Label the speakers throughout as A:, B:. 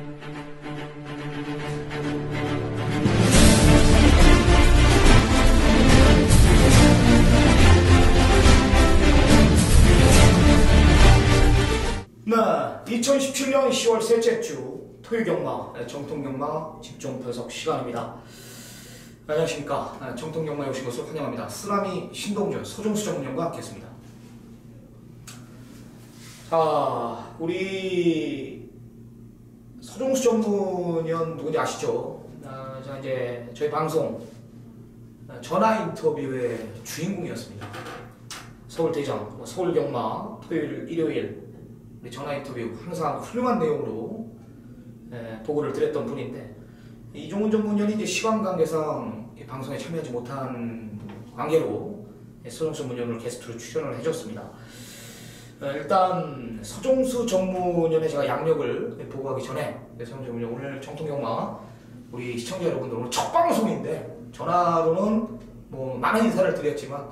A: 네, 2017년 10월 셋째 주 토요 경마, 정통 경마 집중 분석 시간입니다. 안녕하십니까. 정통 경마에 오신 것을 환영합니다. 쓰라미 신동준 서종수 전문위원과 함께했습니다. 자, 우리 서종수 전문위원 누군지 아시죠? 자, 이제 저희 방송 전화 인터뷰의 주인공이었습니다. 서울대장, 서울경마 토요일, 일요일 우리 전화 인터뷰 항상 훌륭한 내용으로 보고를 드렸던 분인데, 이종훈 전문위원이 이제 시간 관계상 방송에 참여하지 못한 관계로 서종수 전문위원을 게스트로 출연을 해줬습니다. 일단 서종수 전문위원의 제가 양력을 보고하기 전에 서종수 전문위원 오늘 정통경마 우리 시청자 여러분들 오늘 첫 방송인데 전화로는 뭐 많은 인사를 드렸지만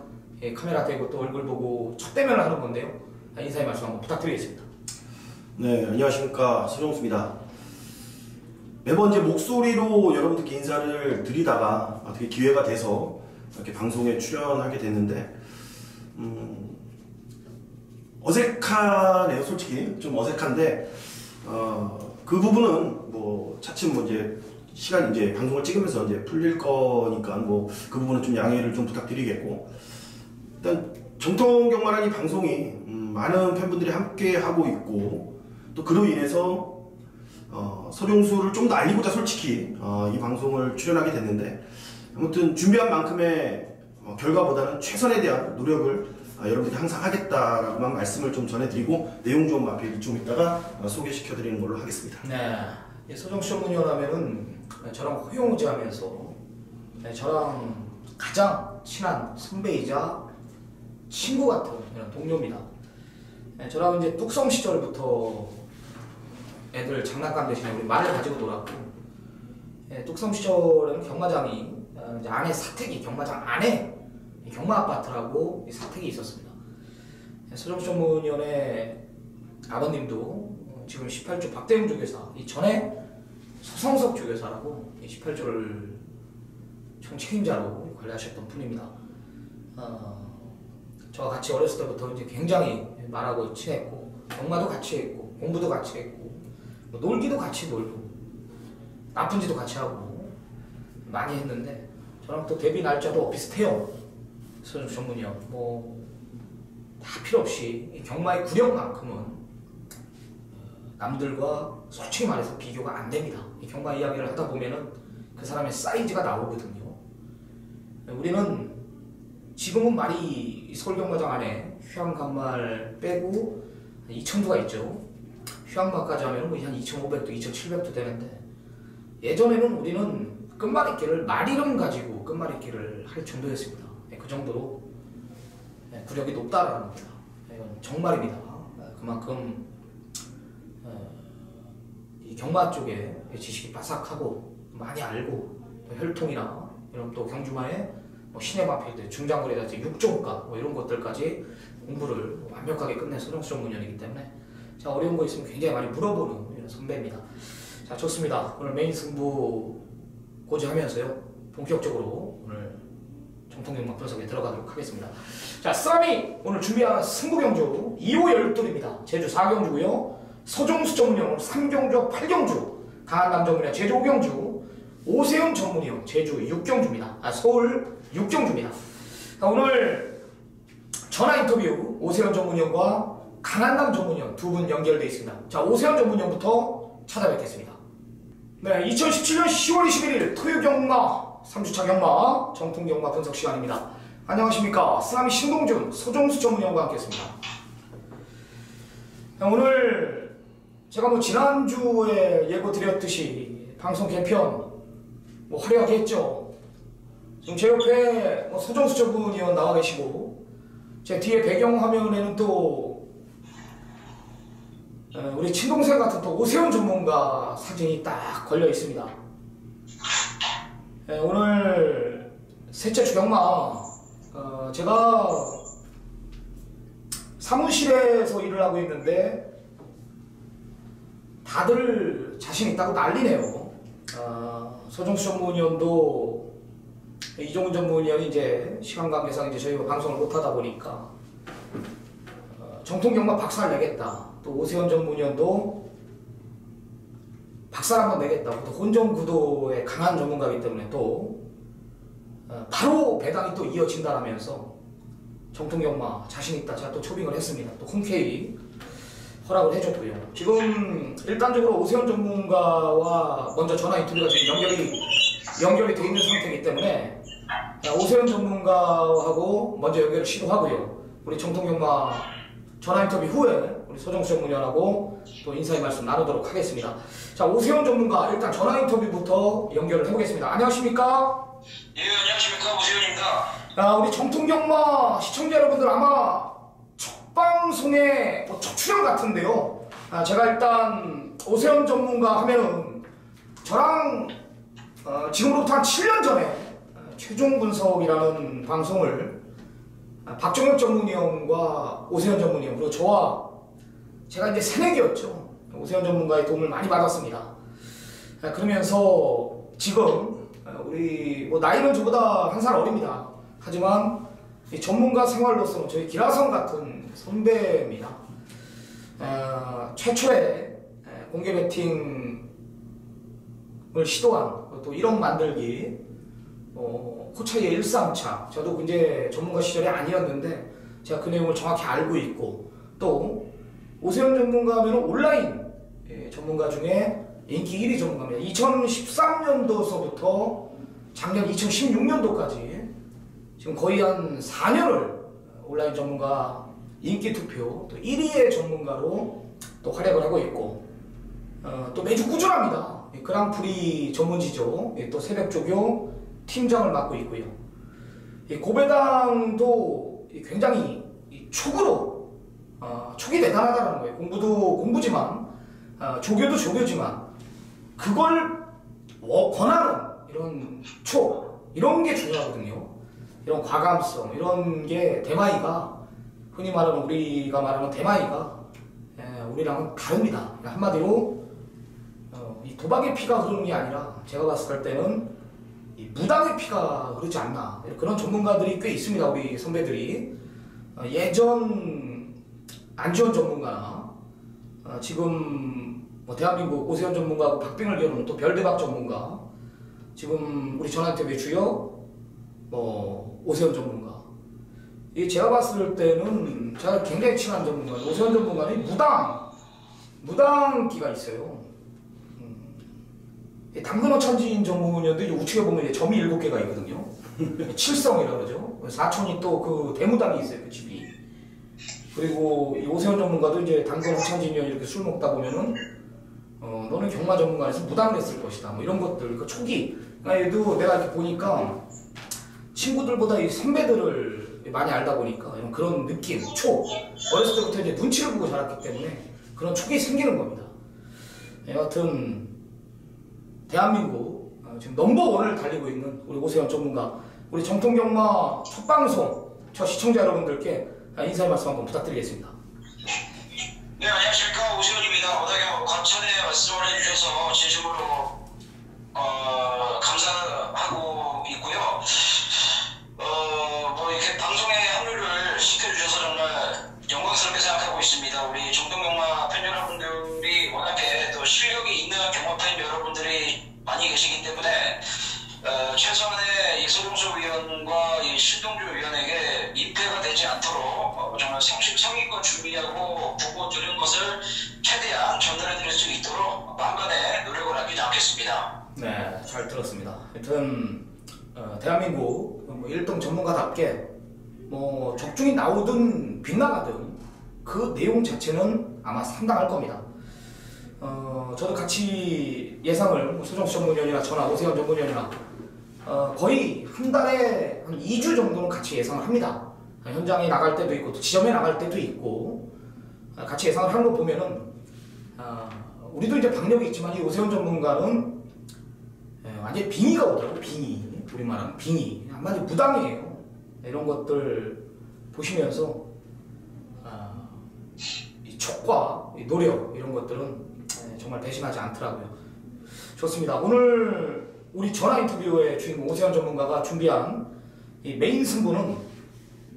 A: 카메라 대고 또 얼굴 보고 첫 대면을 하는 건데요. 인사의 말씀 한번 부탁드리겠습니다.
B: 네, 안녕하십니까. 서종수입니다. 매번 이제 목소리로 여러분들께 인사를 드리다가 어떻게 기회가 돼서 이렇게 방송에 출연하게 됐는데, 어색하네요. 솔직히 좀 어색한데, 그 부분은 뭐 차츰 뭐 이제 시간 이제 방송을 찍으면서 이제 풀릴 거니까 뭐 그 부분은 좀 양해를 좀 부탁드리겠고, 일단 정통경마라는 이 방송이 많은 팬분들이 함께 하고 있고, 또 그로 인해서 서종수를 좀 더 알리고자 솔직히 이 방송을 출연하게 됐는데, 아무튼 준비한 만큼의 결과보다는 최선에 대한 노력을 여러분들이 항상 하겠다라고만 말씀을 좀 전해드리고, 내용 좀 앞에 좀 이따가 소개시켜드리는 걸로 하겠습니다.
A: 네, 서종수 전문위원 하면은 저랑 호용호제하면서 저랑 가장 친한 선배이자 친구 같은 그런 동료입니다. 저랑 이제 뚝섬 시절부터 애들 장난감 대신에 우리 말을 가지고 놀았고, 뚝섬 시절에는 경마장이 이제 안에 사택이 경마장 안에 경마 아파트라고 사택이 있었습니다. 서종수 전문위원의 아버님도 지금 18조 박대웅 조교사, 이 전에 서성석 조교사라고 18조를 총 책임자로 관리하셨던 분입니다. 저와 같이 어렸을 때부터 이제 굉장히 말하고 친했고, 경마도 같이 했고, 공부도 같이 했고, 뭐 놀기도 같이 놀고, 나쁜 짓도 같이 하고 많이 했는데, 저랑 또 데뷔 날짜도 비슷해요. 서종수 전문위원 뭐 다 필요 없이 이 경마의 구력만큼은 남들과 솔직히 말해서 비교가 안 됩니다. 이 경마 이야기를 하다 보면은 그 사람의 사이즈가 나오거든요. 우리는 지금은 말이 서울경마장 안에 휴양간말 빼고 2,000두가 있죠. 휴양마까지 하면 뭐 한 2,500도, 2,700도 되는데, 예전에는 우리는 끝말잇기를 말 이름 가지고 끝말잇기를 할 정도였습니다. 그 정도로 구력이 높다라는 겁니다. 이건 정말입니다. 그만큼 이 경마 쪽에 지식이 바삭하고 많이 알고, 혈통이나 이런 또 경주마의 시내마필드, 중장거리다 육종가 뭐 이런 것들까지 공부를 완벽하게 끝낸 서종수 전문위원이기 때문에 자, 어려운 거 있으면 굉장히 많이 물어보는 이런 선배입니다. 자, 좋습니다. 오늘 메인 승부 고지하면서요, 본격적으로 오늘 정통경마 분석에 들어가도록 하겠습니다. 자, 쓰라미 오늘 준비한 승부 경주 2호 12입니다. 제주 4경주고요. 서종수 전문위원 3경주 8경주, 강한남 전문위원 제주 5경주, 오세훈 전문위원 제주 6경주입니다. 서울 6경주입니다. 자, 오늘 전화 인터뷰 오세훈 전문위원과 강한남 전문위원 두 분 연결되어 있습니다. 자, 오세훈 전문위원부터 찾아뵙겠습니다. 네, 2017년 10월 21일 토요 경마 3주차 경마 정통 경마 분석 시간입니다. 안녕하십니까. 쓰라미 신동준 서종수 전문위원과 함께했습니다. 오늘 제가 뭐 지난주에 예고 드렸듯이 방송 개편 뭐 화려하게 했죠. 지금 제 옆에 뭐 서종수 전문위원 나와 계시고, 제 뒤에 배경 화면에는 또 우리 친동생 같은 또 오세훈 전문가 사진이 딱 걸려 있습니다. 오늘 셋째 주 경마, 제가 사무실에서 일을 하고 있는데 다들 자신 있다고 난리네요. 서정수 전문위원도 이종훈 전문위원이 이제 시간 관계상 이제 저희가 방송을 못 하다 보니까 정통경마 박살 내겠다. 또 오세훈 전문위원도 박살 한번 내겠다. 또 혼전 구도에 강한 전문가이기 때문에 또 바로 배당이 또 이어진다라면서 정통경마 자신 있다. 제가 또 초빙을 했습니다. 또 흔쾌히 허락을 해줬고요. 지금 일단적으로 오세훈 전문가와 먼저 전화 인터뷰가 지금 연결이 돼 있는 상태이기 때문에 오세훈 전문가하고 먼저 연결을 시도하고요. 우리 정통경마 전화 인터뷰 후에 우리 서정수 전문위원하고 또 인사의 말씀 나누도록 하겠습니다. 자, 오세훈 전문가 일단 전화 인터뷰부터 연결을 해보겠습니다. 안녕하십니까?
C: 예, 안녕하십니까. 오세훈입니다.
A: 우리 정통경마 시청자 여러분들 아마 첫 방송의 첫 출연 같은데요. 제가 일단 오세훈 전문가 하면은 저랑 지금으로부터 한 7년 전에 최종 분석이라는 방송을 박정혁 전문위원과 오세훈 전문위원 그리고 저와 제가 이제 새내기였죠. 오세훈 전문가의 도움을 많이 받았습니다. 그러면서 지금 우리 나이는 저보다 한 살 어립니다. 하지만 이 전문가 생활로서는 저희 기라성 같은 선배입니다. 최초의 공개 배팅을 시도한 또 1억 만들기 코차이의 일상차 저도 이제 전문가 시절이 아니었는데 제가 그 내용을 정확히 알고 있고 또 오세훈 전문가 하면 온라인 전문가 중에 인기 1위 전문가입니다. 2013년도서부터 작년 2016년도까지 지금 거의 한 4년을 온라인 전문가 인기 투표 또 1위의 전문가로 또 활약을 하고 있고 또 매주 꾸준합니다. 그랑프리 전문지죠. 또 새벽조교 팀장을 맡고 있고요. 고배당도 굉장히 촉으로 촉이 대단하다는 거예요. 공부도 공부지만 조교도 조교지만 그걸 권하는 이런 촉 이런 게 중요하거든요. 이런 과감성 이런 게 대마이가 흔히 말하는 우리가 말하는 대마이가 우리랑은 다릅니다. 그러니까 한마디로 이 도박의 피가 흐르는 게 아니라 제가 봤을 때는 이 무당의 피가 흐르지 않나 그런 전문가들이 꽤 있습니다. 우리 선배들이 예전 안지원 전문가나 지금 대한민국 오세훈 전문가하고 박빙을 겨루는 또 별대박 전문가 지금 우리 전화 인터뷰의 주역 오세훈 전문가 제가 봤을 때는 제가 굉장히 친한 전문가 오세훈 전문가는 무당기가 있어요. 당근어 천지인 전문위원도 우측에 보면 점이 7개가 있거든요. 칠성이라고 그러죠. 사촌이 또 그 대무당이 있어요. 그 집이. 그리고 이 오세훈 전문가도 이제 당근어 천지인이 이렇게 술 먹다 보면은 너는 경마 전문가에서 무당을 했을 것이다. 뭐 이런 것들 그 초기 얘도 내가 이렇게 보니까 친구들보다 이 선배들을 많이 알다 보니까 이런 그런 느낌, 어렸을 때부터 이제 눈치를 보고 자랐기 때문에 그런 촉이 생기는 겁니다. 여하튼 대한민국 지금 넘버원을 달리고 있는 우리 오세훈 전문가 우리 정통경마 첫 방송 저 시청자 여러분들께 인사의 말씀 한번 부탁드리겠습니다.
C: 네, 안녕하십니까. 오세훈입니다. 워낙에 과찬의 말씀을 해주셔서 진심으로 감사하고 있고요. 이렇게 방송에 합류를 시켜주셔서 정말 영광스럽게 생각하고 있습니다. 우리 정통경마 팬 여러분들이 워낙에 또 실력이 있는 경마 팬 여러분들이 많이 계시기 때문에 최소한의 이 서정수 위원과 이 신동주 위원에게 민폐가 되지 않도록 정말 성심성의껏 준비하고 보고 들은 것을 최대한 전달해 드릴 수 있도록 만반의 노력을 아끼지 않겠습니다.
A: 네, 잘 들었습니다. 하여튼 대한민국 1등 전문가답게 적중이 나오든 빗나가든 그 내용 자체는 아마 상당할 겁니다. 저도 같이 예상을 서정수 전문위원이나 저나 오세훈 전문위원이나 거의 한 달에 한 2주 정도는 같이 예상을 합니다. 현장에 나갈 때도 있고 또 지점에 나갈 때도 있고 같이 예상을 하는 거 보면은 우리도 이제 박력이 있지만 이 오세훈 전문가는 완전히 빙의가 오더라고요. 빙의. 우리 말하는 빙의. 한마디 무당이에요. 이런 것들 보시면서 이 촉과 이 노력 이런 것들은 정말 배신하지 않더라고요. 좋습니다. 오늘 우리 전화 인터뷰의 주인공 오세훈 전문가가 준비한 이 메인 승부는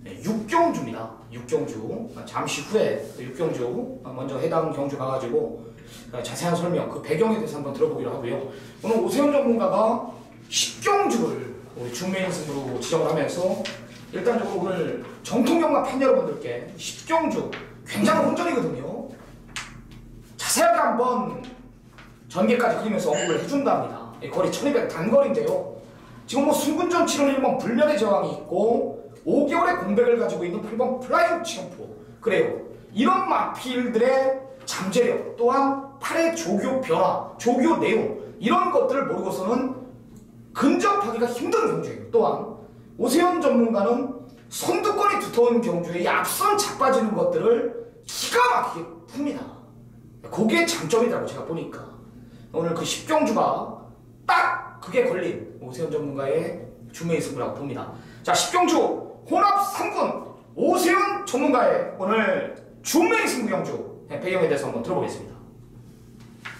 A: 육경주입니다. 육경주. 잠시 후에 육경주 먼저 해당 경주 가가지고 자세한 설명, 그 배경에 대해서 한번 들어보기로 하고요. 오늘 오세훈 전문가가 10경주를 우리 준메인 승부로 지정을 하면서 일단적으로 오늘 정통영마 팬 여러분들께 10경주 굉장한 혼전이거든요. 자세하게 한번 전개까지 그리면서 언급을 해준답니다. 거리 1200 단거리인데요. 지금 뭐 순군전 7월 1번 불멸의 저항이 있고 5개월의 공백을 가지고 있는 8번 플라잉 챔프. 그래요. 이런 마필들의 잠재력 또한 8의 조교 변화, 조교 내용 이런 것들을 모르고서는 근접하기가 힘든 경주예요. 또한 오세훈 전문가는 선두권이 두터운 경주에 이 앞선 자빠지는 것들을 기가 막히게 풉니다. 그게 장점이라고 제가 보니까 오늘 그 10경주가 딱 그게 걸린 오세훈 전문가의 준메인 승부라고 봅니다. 자, 10경주 혼합 3군 오세훈 전문가의 오늘 준메인 승부 경주 배경에 대해서 한번 들어보겠습니다.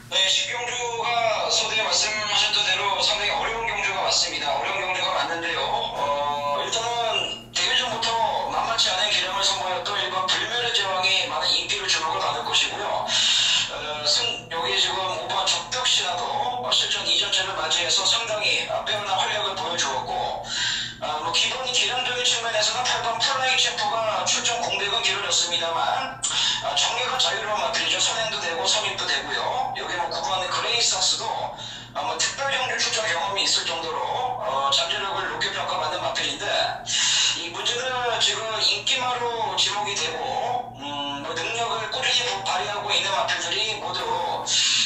C: 네, 10경주가 소대 말씀하셨던 대로 상당히 어려운 경주가 맞습니다. 어려운 경주가 맞는데요. 일단은 데뷔전부터 만만치 않은 기량을 선보였던 일반 불멸의 제왕이 많은 인기를 주목을 받을 것이고요. 여기 지금 5번 적벽신화도 실전 2전체를 맞이해서 상당히 빼어난 활약을 보여주었고 기본이 기량적인 측면에서는 8번 플라잉 챔프가 출전 공백은 길어졌습니다만 정계가 자유로운 마필이죠. 선행도 되고 선입도 되고요. 여기 9번 그레이삭스도 특별 경주 출전 경험이 있을 정도로 잠재력을 높게 평가받는 마필인데 이 문제는 지금 인기마로 지목이 되고 능력을 꾸준히 발휘하고 있는 마필들이 모두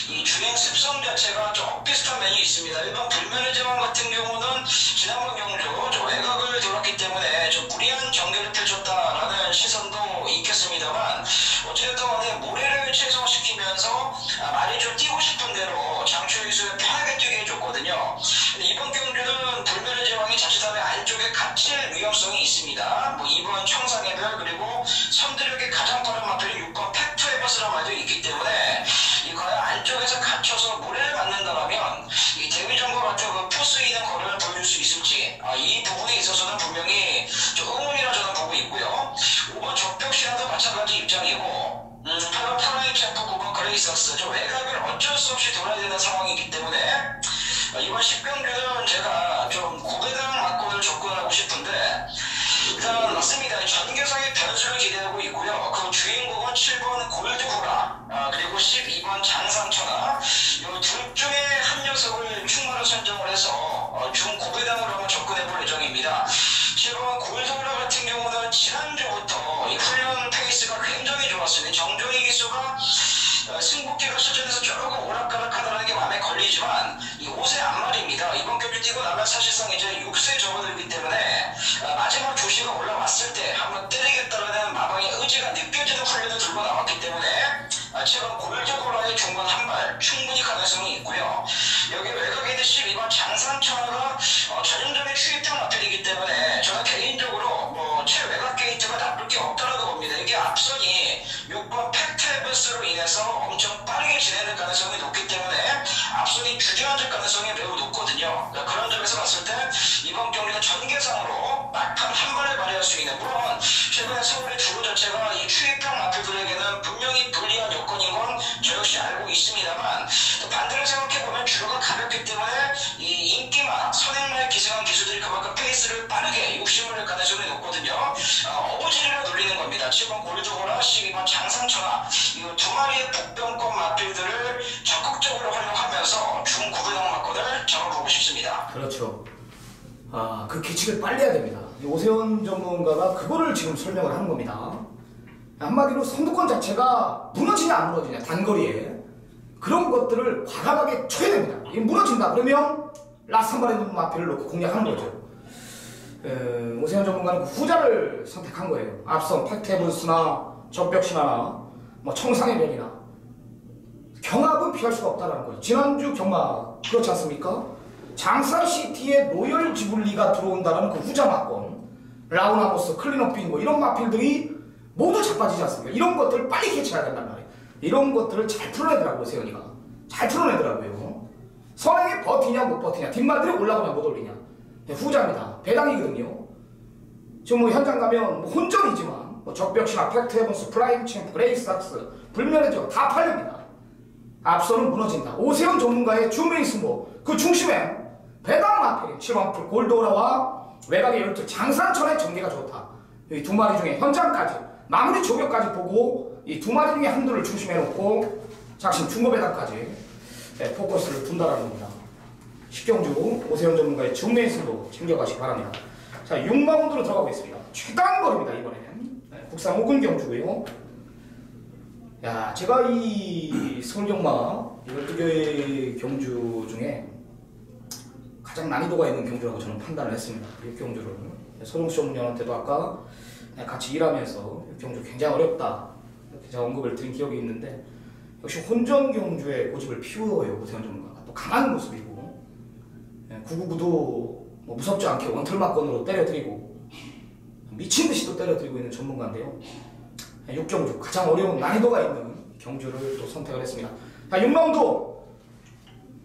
C: 이 주행 습성 자체가 좀 비슷한 면이 있습니다. 일반 불멸의 제왕 같은 경우는 지난번 경주 외곽을 돌았기 때문에 좀 무리한 경기를 펼쳤다라는 시선도 있겠습니다만 어쨌든 간에 모래를 최소화시키면서 많이 좀 뛰고 싶은 대로 장초 유수에 편하게 뛰게 해줬거든요. 근데 이번 경주는 불멸의 제왕이 자칫하면 안쪽에 갇힐 위험성이 있습니다. 2번 청상해별 그리고 선두력이 가장 빠른 마필인 6번 팩트에버스라 맞아 있기 때문에 이 과연 안쪽에서 갇혀서 모래를 맞는다면 이 데뷔전과 같은 그 포스 있는 거리를 보여줄 수 있을지 이 부분에 있어서는 분명히 좀 의문이라 저는 보고 있고요. 5번 적벽신화도 마찬가지 입장이고 8번 플라잉 챔프 9번 그레이삭스 저 외곽을 어쩔 수 없이 돌아야 되는 상황이기 때문에 이번 10경주는 제가 좀 고배당 막고를 접근하고 싶은데 일단 맞습니다. 전개성의 변수를 기대하고 있고요. 그 주인공은 7번 골드후라 그리고 12번 장상천하 이 둘 중에 한 녀석을 충무로 선정을 해서 중고배당으로 한번 접근해 볼 예정입니다. 7번 골드후라 같은 경우는 지난주부터 이 훈련 페이스가 굉장히 좋았습니다. 정종희 기수가 승부기가 실전에서 조금 오락가락하다는 게 마음에 걸리지만 이 5세 앞말입니다. 이번 경기 뛰고 나면 사실상 이제 6세 접어들기 때문에 마지막 조시가 올라왔을 때 한번 때리겠다라는 마방의 의지가 느껴지는 훈련을 들고 나왔기 때문에 지금 골드호라의 중간 한 발 충분히 가능성이 있고요. 여기 외곽에 있는 12번 장상천하가 전형적인 추입형 마필이기 때문에 저는 개인적으로 최외곽 게이트가 나쁠 게 없다라고 봅니다. 이게 앞선이 6번 팩트에버스로 인해서 엄청 빠르게 진행될 가능성이 높기 때문에 앞선이 주저앉을 가능성이 매우 높거든요. 그런 점에서 봤을 때 이번 경기는 전개상으로 막판 한 발에 발휘할 수 있는 물론 최근에 서울의 주로 자체가 이 추입형 마필들에게는 분명히 불리한 여건인 건 저 역시 알고 있습니다만 반대로 생각해보면 주로가 가볍기 때문에 이 인기마 선행마에 기승한 기수들이 그만큼 페이스를 빠르게 욕심을 낼 가능성이 높거든요. 어부지리를 놀리는 겁니다. 7번 골드호라 12번 장상천하 이 두 마리의 복병권 마필들을 적극적으로 활용하면서 중구배당 막권을 잡아보고 싶습니다.
A: 그렇죠. 그 규칙을 빨리 해야 됩니다. 오세훈 전문가가 그거를 지금 설명을 하는 겁니다. 한마디로 선두권 자체가 무너지냐 안 무너지냐 단거리에 그런 것들을 과감하게 쳐야 됩니다. 이게 무너진다 그러면 라스 한 발에 있는 마필을 놓고 공략하는 거죠. 오세훈 전문가는 그 후자를 선택한 거예요. 앞선 팩트에버스나 적벽신화나 청상의 변이나 경합은 피할 수가 없다는 거예요. 지난주 경합 그렇지 않습니까? 장산시티에 로열 지불리가 들어온다는 그 후자 막권 라우나모스, 클리너핑 이런 마필들이 모두 자빠지지 않습니까? 이런 것들을 빨리 캐치해야 된단 말이에요. 이런 것들을 잘 풀어야 되라고 세훈이가. 잘 풀어내더라고요. 선행이 버티냐 못 버티냐, 뒷마들이 올라가냐 못 올리냐. 후자입니다. 배당이거든요. 지금 뭐 현장 가면 뭐 혼전이지만 뭐 적벽신화, 팩트 헤븐스, 플라잉 챔프, 그레이스닥스, 불멸의 적 다 팔립니다. 앞서는 무너진다. 오세훈 전문가의 준메인 승부, 그 중심에 배당 마필인 7번풀 골드오라와 외곽의 열두 장산천의 전개가 좋다. 이 두 마리 중에 현장까지 마무리 조격까지 보고 이 두 마리 중에 한두를 중심에 놓고 작심 중고 배당까지 포커스를 둔다라는 겁니다. 식경주 오세훈 전문가의 준메인 승부 챙겨가시기 바랍니다. 자, 6라운드로 들어가고 있습니다. 최단거리입니다. 이번엔 국산 5군 경주고요. 야, 제가 이 서울경마 12개의 경주 중에 가장 난이도가 있는 경주라고 저는 판단을 했습니다. 이 경주를 서정수 전문위원한테도 아까 같이 일하면서 이 경주 굉장히 어렵다 이렇게 제가 언급을 드린 기억이 있는데, 역시 혼전 경주에 고집을 피워요. 오세훈 전문가가 또 강한 모습이고 999도 뭐 무섭지 않게 원털막건으로 때려드리고 미친듯이 또 때려드리고 있는 전문가인데요. 6경주 가장 어려운 난이도가 있는 경주를 또 선택을 했습니다. 자, 6라운드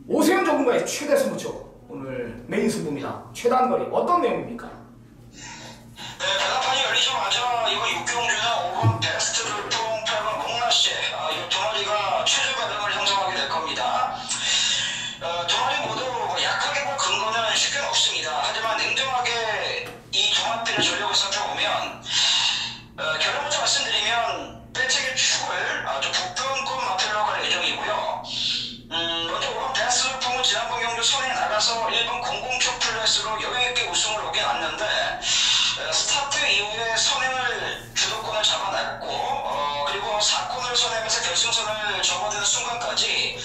A: 오세훈 전문가의 최대 승부처, 오늘 메인 승부입니다. 최단거리 어떤 내용입니까?
C: 네, 배당판이 열리자마자 이거 6경주는 5번 베스트 불통 8번 목라시 이 두 마리가 최저 배당을 형성하게 될 겁니다. 두 마리 모두 약하게 볼 근거는 쉽게 없습니다. 하지만 냉정하게 이 두 마리의 전력을 살펴보면 결론 먼저 말씀드리면 배책의 축을 아주 북변권 마필로 갈 예정이고요. 먼저 5번 베스트 불통은 지난번 경주 선에 나가서 1번 007 플러스로 여유있게 우승을 오긴 왔는데 스타트 이후에 선행을 주도권을 잡아놨고 그리고 4코너를 선행해서 결승선을 접어드는 순간까지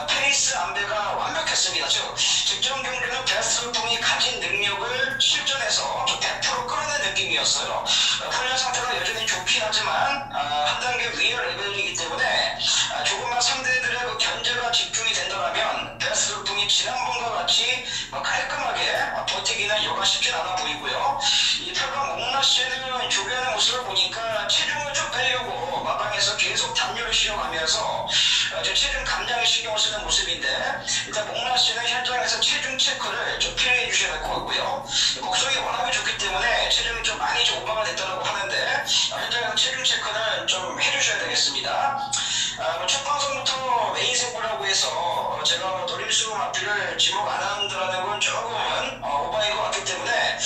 C: 페이스 안배가 완벽했습니다. 즉 직전 경기는 베스트 불통이 가진 능력을 실전에서 100% 끌어낸 느낌이었어요. 훈련 상태가 여전히 좋긴 하지만 한 단계 위의 레벨이기 때문에 조금만 상대들의 그 견제가 집중이 된다면 베스트 불통이 지난번과 같이 깔끔하게 버티기는 여간 쉽진 않아 보이고요. 이 8번 목라시는 조교하는 모습을 보니까 체중을 좀 빼려고 마방에서 계속 담요를 씌워가면서 체중 감량에 신경을 쓰는 모습인데, 일단 목라시는 현장에서 체중 체크를 좀 필요해 주셔야 될 것 같고요. 목성이 워낙에 좋기 때문에 체중이 좀 많이 좀 오버가 됐다고 하는데 현장에서 체중 체크는 좀 해주셔야 되겠습니다. 첫 방송부터 메인 승부라고 해서 제가 노림수 마필을 지목 안 한다는 건 조금은 오버인 것 같기 때문에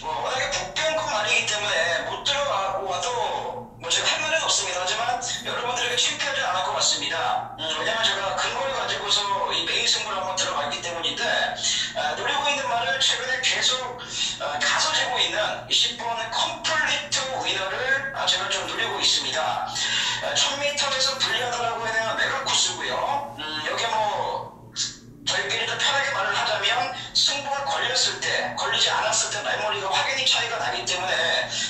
C: 워낙에 북변권 말이기 때문에 못 들어와도 제가 할 말은 없습니다. 하지만 여러분들에게 창피하지 않을 것 같습니다. 왜냐면 제가 근거를 가지고서 이 메인 승부를 한번 들어갔기 때문인데, 노리고 있는 말을 최근에 계속 가서지고 있는 10번 컴플리트 위너를 제가 좀 노리고 있습니다. 1000m에서 불리하다라고 해야 메가 코스고요. 여기 저희끼리 좀 편하게 말을 하자면 승부가 걸렸을 때, 걸리지 않았을 때 말머리가 확연히 차이가 나기 때문에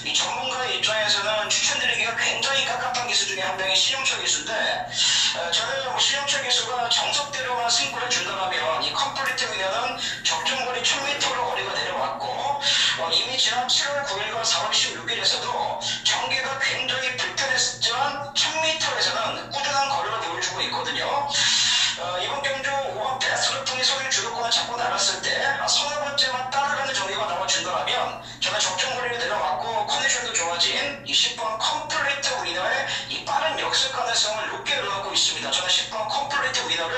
C: 이 전문가의 입장에서는 추천드리기가 굉장히 깝깝한 기수 중에 한 명이 신영철 기수인데, 저는 신영철 기수가 정석대로만 승부를 준다면 이 컴플리트 위너는 적정거리 1000m로 거리가 내려왔고 이미 지난 7월 9일과 4월 16일에서도 전개가 굉장히 불편했지만 1000m에서는 꾸준한 거리를 보여주고 있거든요. 이번 경주 5번 베스트 불통이 선행 주도권을 잡고 나갔을 때 서너 번째만 따라가는 전개가 나와준다면 저는 적정거리를 내려왔고 컨디션도 좋아진 이 10번 컴플리트 위너의 이 빠른 역습 가능성을 높게 늘어나고 있습니다. 저는 10번 컴플리트 위너를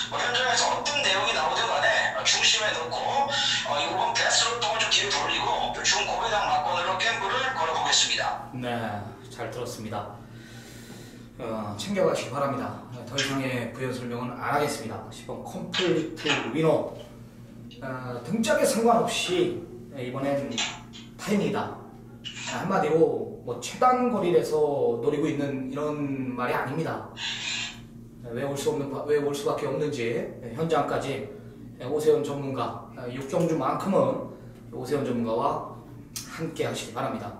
C: 현장에서 어떤 내용이 나오든 간에 중심에 놓고 이 5번 베스트 불통을 좀 뒤로 돌리고 중고배당 막권으로 갬블을 걸어보겠습니다.
A: 네, 잘 들었습니다. 챙겨가시기 바랍니다. 더 이상의 부연 설명은 안 하겠습니다. 10번 컴플리트 위너, 등짝에 상관없이 이번엔 타임이다. 한마디로 최단 거리에서 노리고 있는 이런 말이 아닙니다. 왜 올 수밖에 없는지 현장까지 오세훈 전문가, 6경주만큼은 오세훈 전문가와 함께 하시기 바랍니다.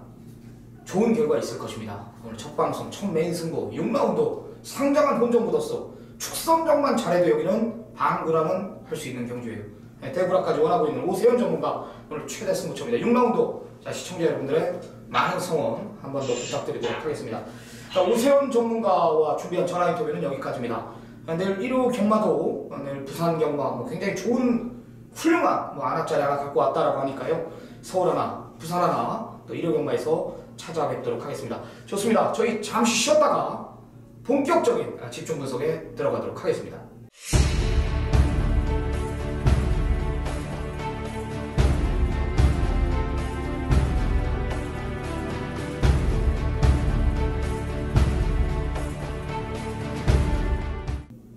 A: 좋은 결과 있을 것입니다. 오늘 첫 방송, 첫 메인 승부 6라운드 상당한 혼전 묻었어. 축성정만 잘해도 여기는 방구라는 할 수 있는 경주예요. 대구라까지 원하고 있는 오세훈 전문가 오늘 최대 승부처입니다. 6라운드. 자, 시청자 여러분들의 많은 성원 한 번 더 부탁드리도록 하겠습니다. 자, 오세훈 전문가와 준비한 전화 인터뷰는 여기까지입니다. 내일 일요 경마도 내일 부산 경마 굉장히 좋은 훌륭한 안압자리 하나 갖고 왔다라고 하니까요. 서울 하나, 부산 하나 또 일요 경마에서 찾아뵙도록 하겠습니다. 좋습니다. 저희 잠시 쉬었다가 본격적인 집중 분석에 들어가도록 하겠습니다.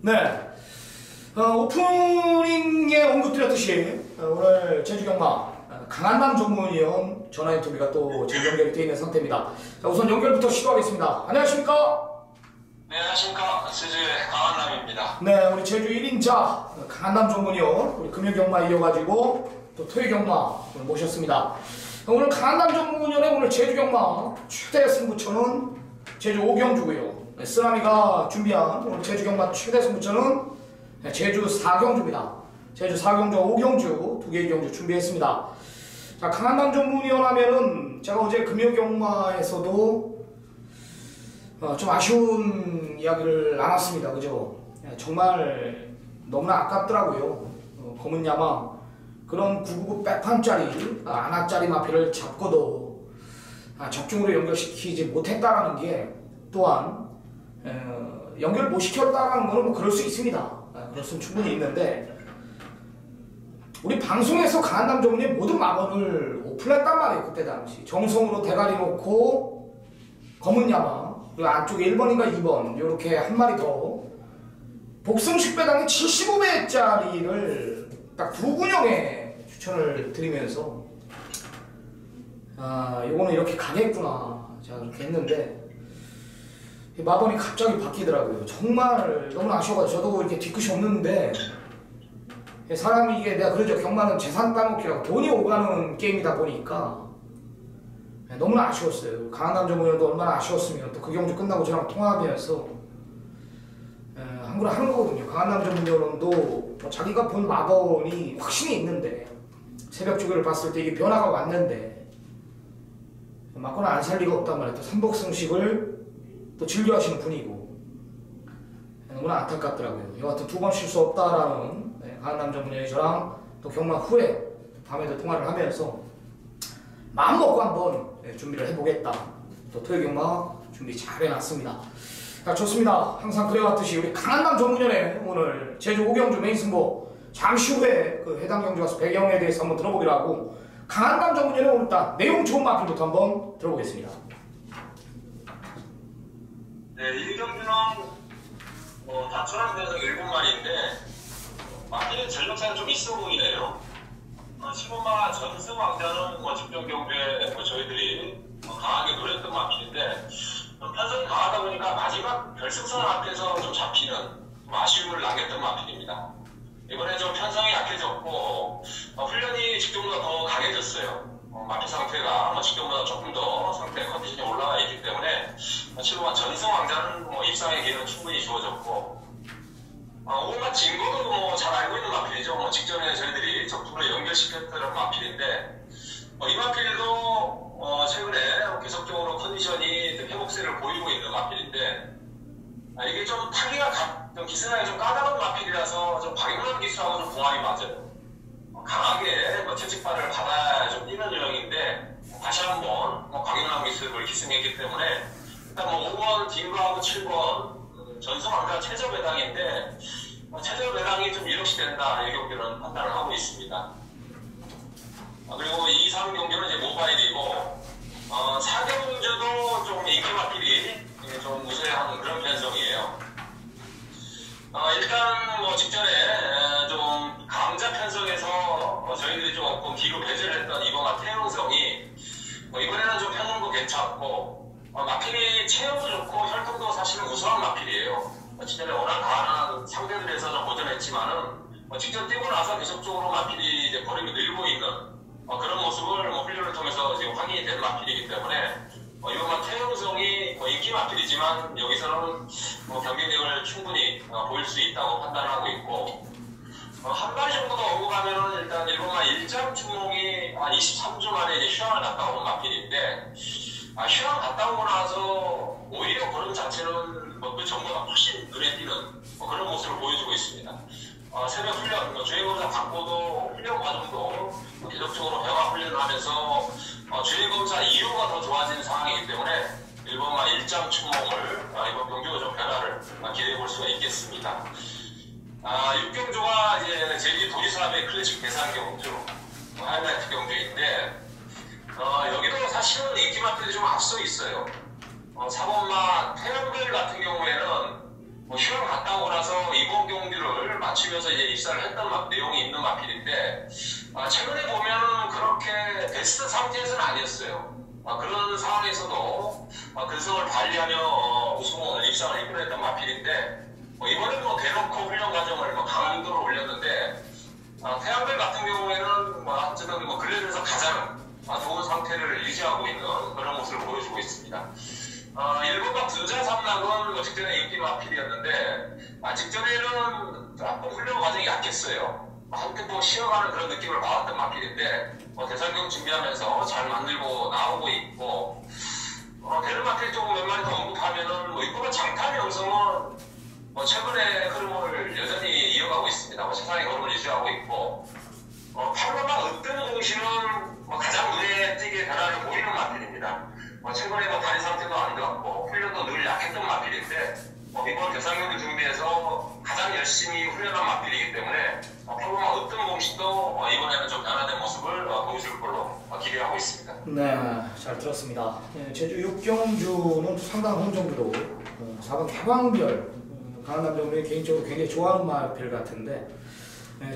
A: 네, 오프닝에 언급드렸듯이 오늘 제주경마 강한남 전문위원 전화 인터뷰가 또 지금 연결이 되어 있는 상태입니다. 자, 우선 연결부터 시도하겠습니다. 안녕하십니까?
C: 네, 안녕하십니까. 제주의 강한남입니다.
A: 네, 우리 제주 1인자 강한남 전문위원 우리 금요경마 이어가지고 또 토요경마 모셨습니다. 오늘 강한남 전문위원의 오늘 제주경마 최대 승부처는 제주 5경주고요. 쓰라미가 준비한 오늘 제주경마 최대 승부처는 제주 4경주입니다. 제주 4경주, 5경주, 2개의 경주 준비했습니다. 자, 강한남 전문위원 하면은 제가 어제 금요경마에서도 좀 아쉬운 이야기를 나눴습니다. 그죠? 정말 너무나 아깝더라고요. 검은 야망 그런 999 백판짜리 안압짜리 마피를 잡고도 적중으로 연결시키지 못했다라는 게 또한 연결 못 시켰다는 거는 뭐 그럴 수 있습니다. 그럴 수는 충분히 있는데 우리 방송에서 강한남 전문의 모든 마법을 오픈했단 말이에요. 그때 당시 정성으로 대가리 놓고 검은 야망 그리고 안쪽에 1번인가 2번 이렇게 한 마리 더 복승식 배당의 75배짜리를 딱 두 군영에 추천을 드리면서 요거는 이렇게 가겠구나 제가 그렇게 했는데 마번이 갑자기 바뀌더라고요. 정말 너무 아쉬워가지고 저도 이렇게 뒤끝이 없는데 사람이 이게 내가 그러죠. 경마는 재산 따놓기라고 돈이 오가는 게임이다 보니까 너무나 아쉬웠어요. 강한남 전문위원도 얼마나 아쉬웠으면 또 그 경주 끝나고 저랑 통화하면서 한구를 하는 거거든요. 강한남 전문위원도 자기가 본 마번이 확신이 있는데 새벽 주기를 봤을 때 이게 변화가 왔는데 맞거나 안 살 리가 없단 말이에요. 또 삼복승식을 또 즐겨 하시는 분이고 너무나 안타깝더라고요. 여하튼 두 번 실수 없다라는 강한남 전문위원이 저랑 또 경마 후에 밤에도 통화를 하면서 마음 먹고 한번 준비를 해보겠다. 또 토요경마 준비 잘 해놨습니다. 자, 좋습니다. 항상 그래왔듯이 우리 강한남 전문위원의 오늘 제주 5경주 메인 승부 잠시 후에 그 해당 경주 가서 배경에 대해서 한번 들어보기로 하고 강한남 전문위원의 오늘 딱 내용 좋은 마필부터 한번 들어보겠습니다.
C: 네, 1경주는 다초랑 배석 7마리인데 마필의 전력차가 좀 있어 보이네요. 15마 전승 왕자는 직전 경주에 저희들이 강하게 노렸던 마필인데 편성이 강하다 보니까 마지막 결승선 앞에서 좀 잡히는 아쉬움을 남겼던 마필입니다. 이번에 좀 편성이 약해졌고 훈련이 직전보다 더 강해졌어요. 마필 상태가 직전보다 조금 더 상태 컨디션이 올라가 있기 때문에 15마 전승 왕자는 입상의 기회는 충분히 주어졌고 5마 진거도 잘 알고 있는 마필이죠. 직전에 저희들이 적중으로 연결시켰던 마필인데 이 마필도 최근에 계속적으로 컨디션이 회복세를 보이고 있는 마필인데 이게 좀 타기가 좀 기승하게 좀 까다로운 마필이라서 좀 박용남 기수하고 좀 궁합이 맞아요. 강하게 채찍발을 받아야 좀 뛰는 유형인데 다시 한번 박용남 기수를 기승했기 때문에 일단 5번 딩거하고 7번 전승왕자 최저 배당인데 최저 배당이 좀 유력시 된다 이 경기는 판단을 하고 있습니다. 그리고 2, 3 경기는 이제 모바일이고 4경주도 좀 인기 마필이 좀 우세한 그런 편성이에요. 일단 직전에 좀 강자 편성에서 저희들이 조금 뒤로 배제를 했던 이번과 태영성이 이번에는 좀 편성도 괜찮고 마필이 체형도 좋고 혈통도 사실은 우수한 마필이에요. 직전에 워낙 강한 상대들에서 좀 고전했지만은 직전 뛰고 나서 계속적으로 마필이 이제 거리가 늘고 있는 그런 모습을 훈련을 통해서 지금 확인이 된 마필이기 때문에 이번 태영성이 인기 마필이지만 여기서는 경기력을 충분히 보일 수 있다고 판단하고 있고 한 마리 정도 더 오고 가면은 일단 일본만 일장 충목이 한 23주 만에 이제 휴양을 갔다 온 마필인데 휴양 갔다 오고 나서 오히려 그런 자체는 그 전보다 훨씬 눈에 띄는 그런 모습을 보여주고 있습니다. 새벽 훈련, 주행검사 받고도 훈련 과정도 계속적으로 배화 훈련하면서 주행검사 이후가 더 좋아지는 상황이기 때문에 일본마 일장 춘몽을 이번 경주가 좀 변화를 기대해 볼 수가 있겠습니다. 6경주가 이제 제주 도지사업의 클래식 대상 경주, 하이라이트 경주인데 여기도 사실은 인기 마필이 좀 앞서 있어요. 4번마 태양별 같은 경우에는 휴양 갔다 오고 나서 이번 경주를 마치면서 이제 입사를 했던 내용이 있는 마필인데 최근에 보면 그렇게 베스트 상태에서는 아니었어요. 그런 상황에서도 근성을 발휘하며 우승을 입상을 이끌어냈던 마필인데 이번에 대놓고 훈련 과정을 강도로 올렸는데 태양별 같은 경우에는 어쨌든 근래에서 가장 좋은 상태를 유지하고 있는 그런 모습을 보여주고 있습니다. 일본과 분자 삼락은 직전에 인기 마필이었는데 직전에는 조금 훈련 과정이 약했어요. 한때 쉬어가는 그런 느낌을 받았던 마필인데 대상경 준비하면서 잘 만들고 나오고 있고 대른 마필 쪽 몇 마리 더 언급하면은 이번에 장탄 영성은 최근의 흐름을 여전히 이어가고 있습니다. 최상의 흐름을 유지하고 있고 8번마 으뜸 공신은 가장 눈에 띄게 변화를 보이는 마필입니다. 최근에 다리 상태도 안 좋았고 훈련도 늘 약했던 마필인데 이번 대상경기 준비해서 가장 열심히 훈련한 마필이기 때문에 8번마 으뜸 공신도 이번에는 좀 변화된 모습을 보여줄 걸로 기대하고 있습니다.
A: 네, 잘 들었습니다. 제주 6경주는 상당 홍정주도 4번 태광별 강한 남정부의 개인적으로 굉장히 좋아하는 마필 같은데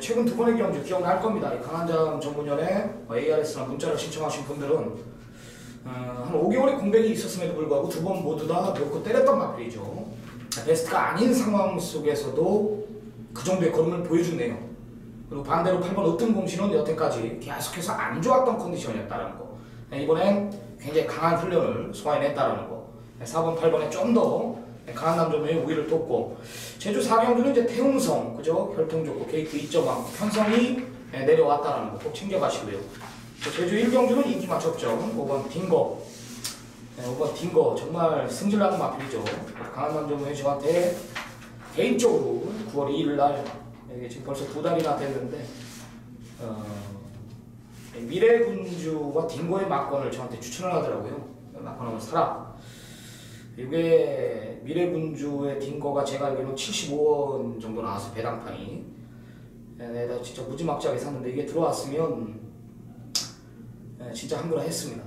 A: 최근 두 번의 경주 기억날 겁니다. 강한잠 전문연에 ARS나 문자를 신청하신 분들은 한 5개월의 공백이 있었음에도 불구하고 두 번 모두 다 놓고 때렸던 마필이죠. 베스트가 아닌 상황 속에서도 그 정도의 걸음을 보여준 내용. 그리고 반대로 8번 으뜸공신은 여태까지 계속해서 안 좋았던 컨디션이었다는 거. 이번엔 굉장히 강한 훈련을 소화해냈다는 거. 4번, 8번에 좀 더 강한 남점의 우위를 뒀고 제주 4경주는 이제 태웅성, 그죠? 혈통 좋고 게이트 2.1 편성이 내려왔다는 거 꼭 챙겨가시고요. 제주 1경주는 인기 맞췄죠. 5번 딩거. 5번 딩거 정말 승질나는 마필이죠. 강한 남점의 저한테 개인적으로 9월 2일 날 이게 지금 벌써 2달이나 됐는데 미래군주와 딩거의 막건을 저한테 추천을 하더라고요. 막건 한번 사라. 이게 미래군주의 딩거가 제가 알기로는 75원 정도 나와서 배당판이 내가 진짜 무지막지하게 샀는데 이게 들어왔으면 진짜 한그라 했습니다.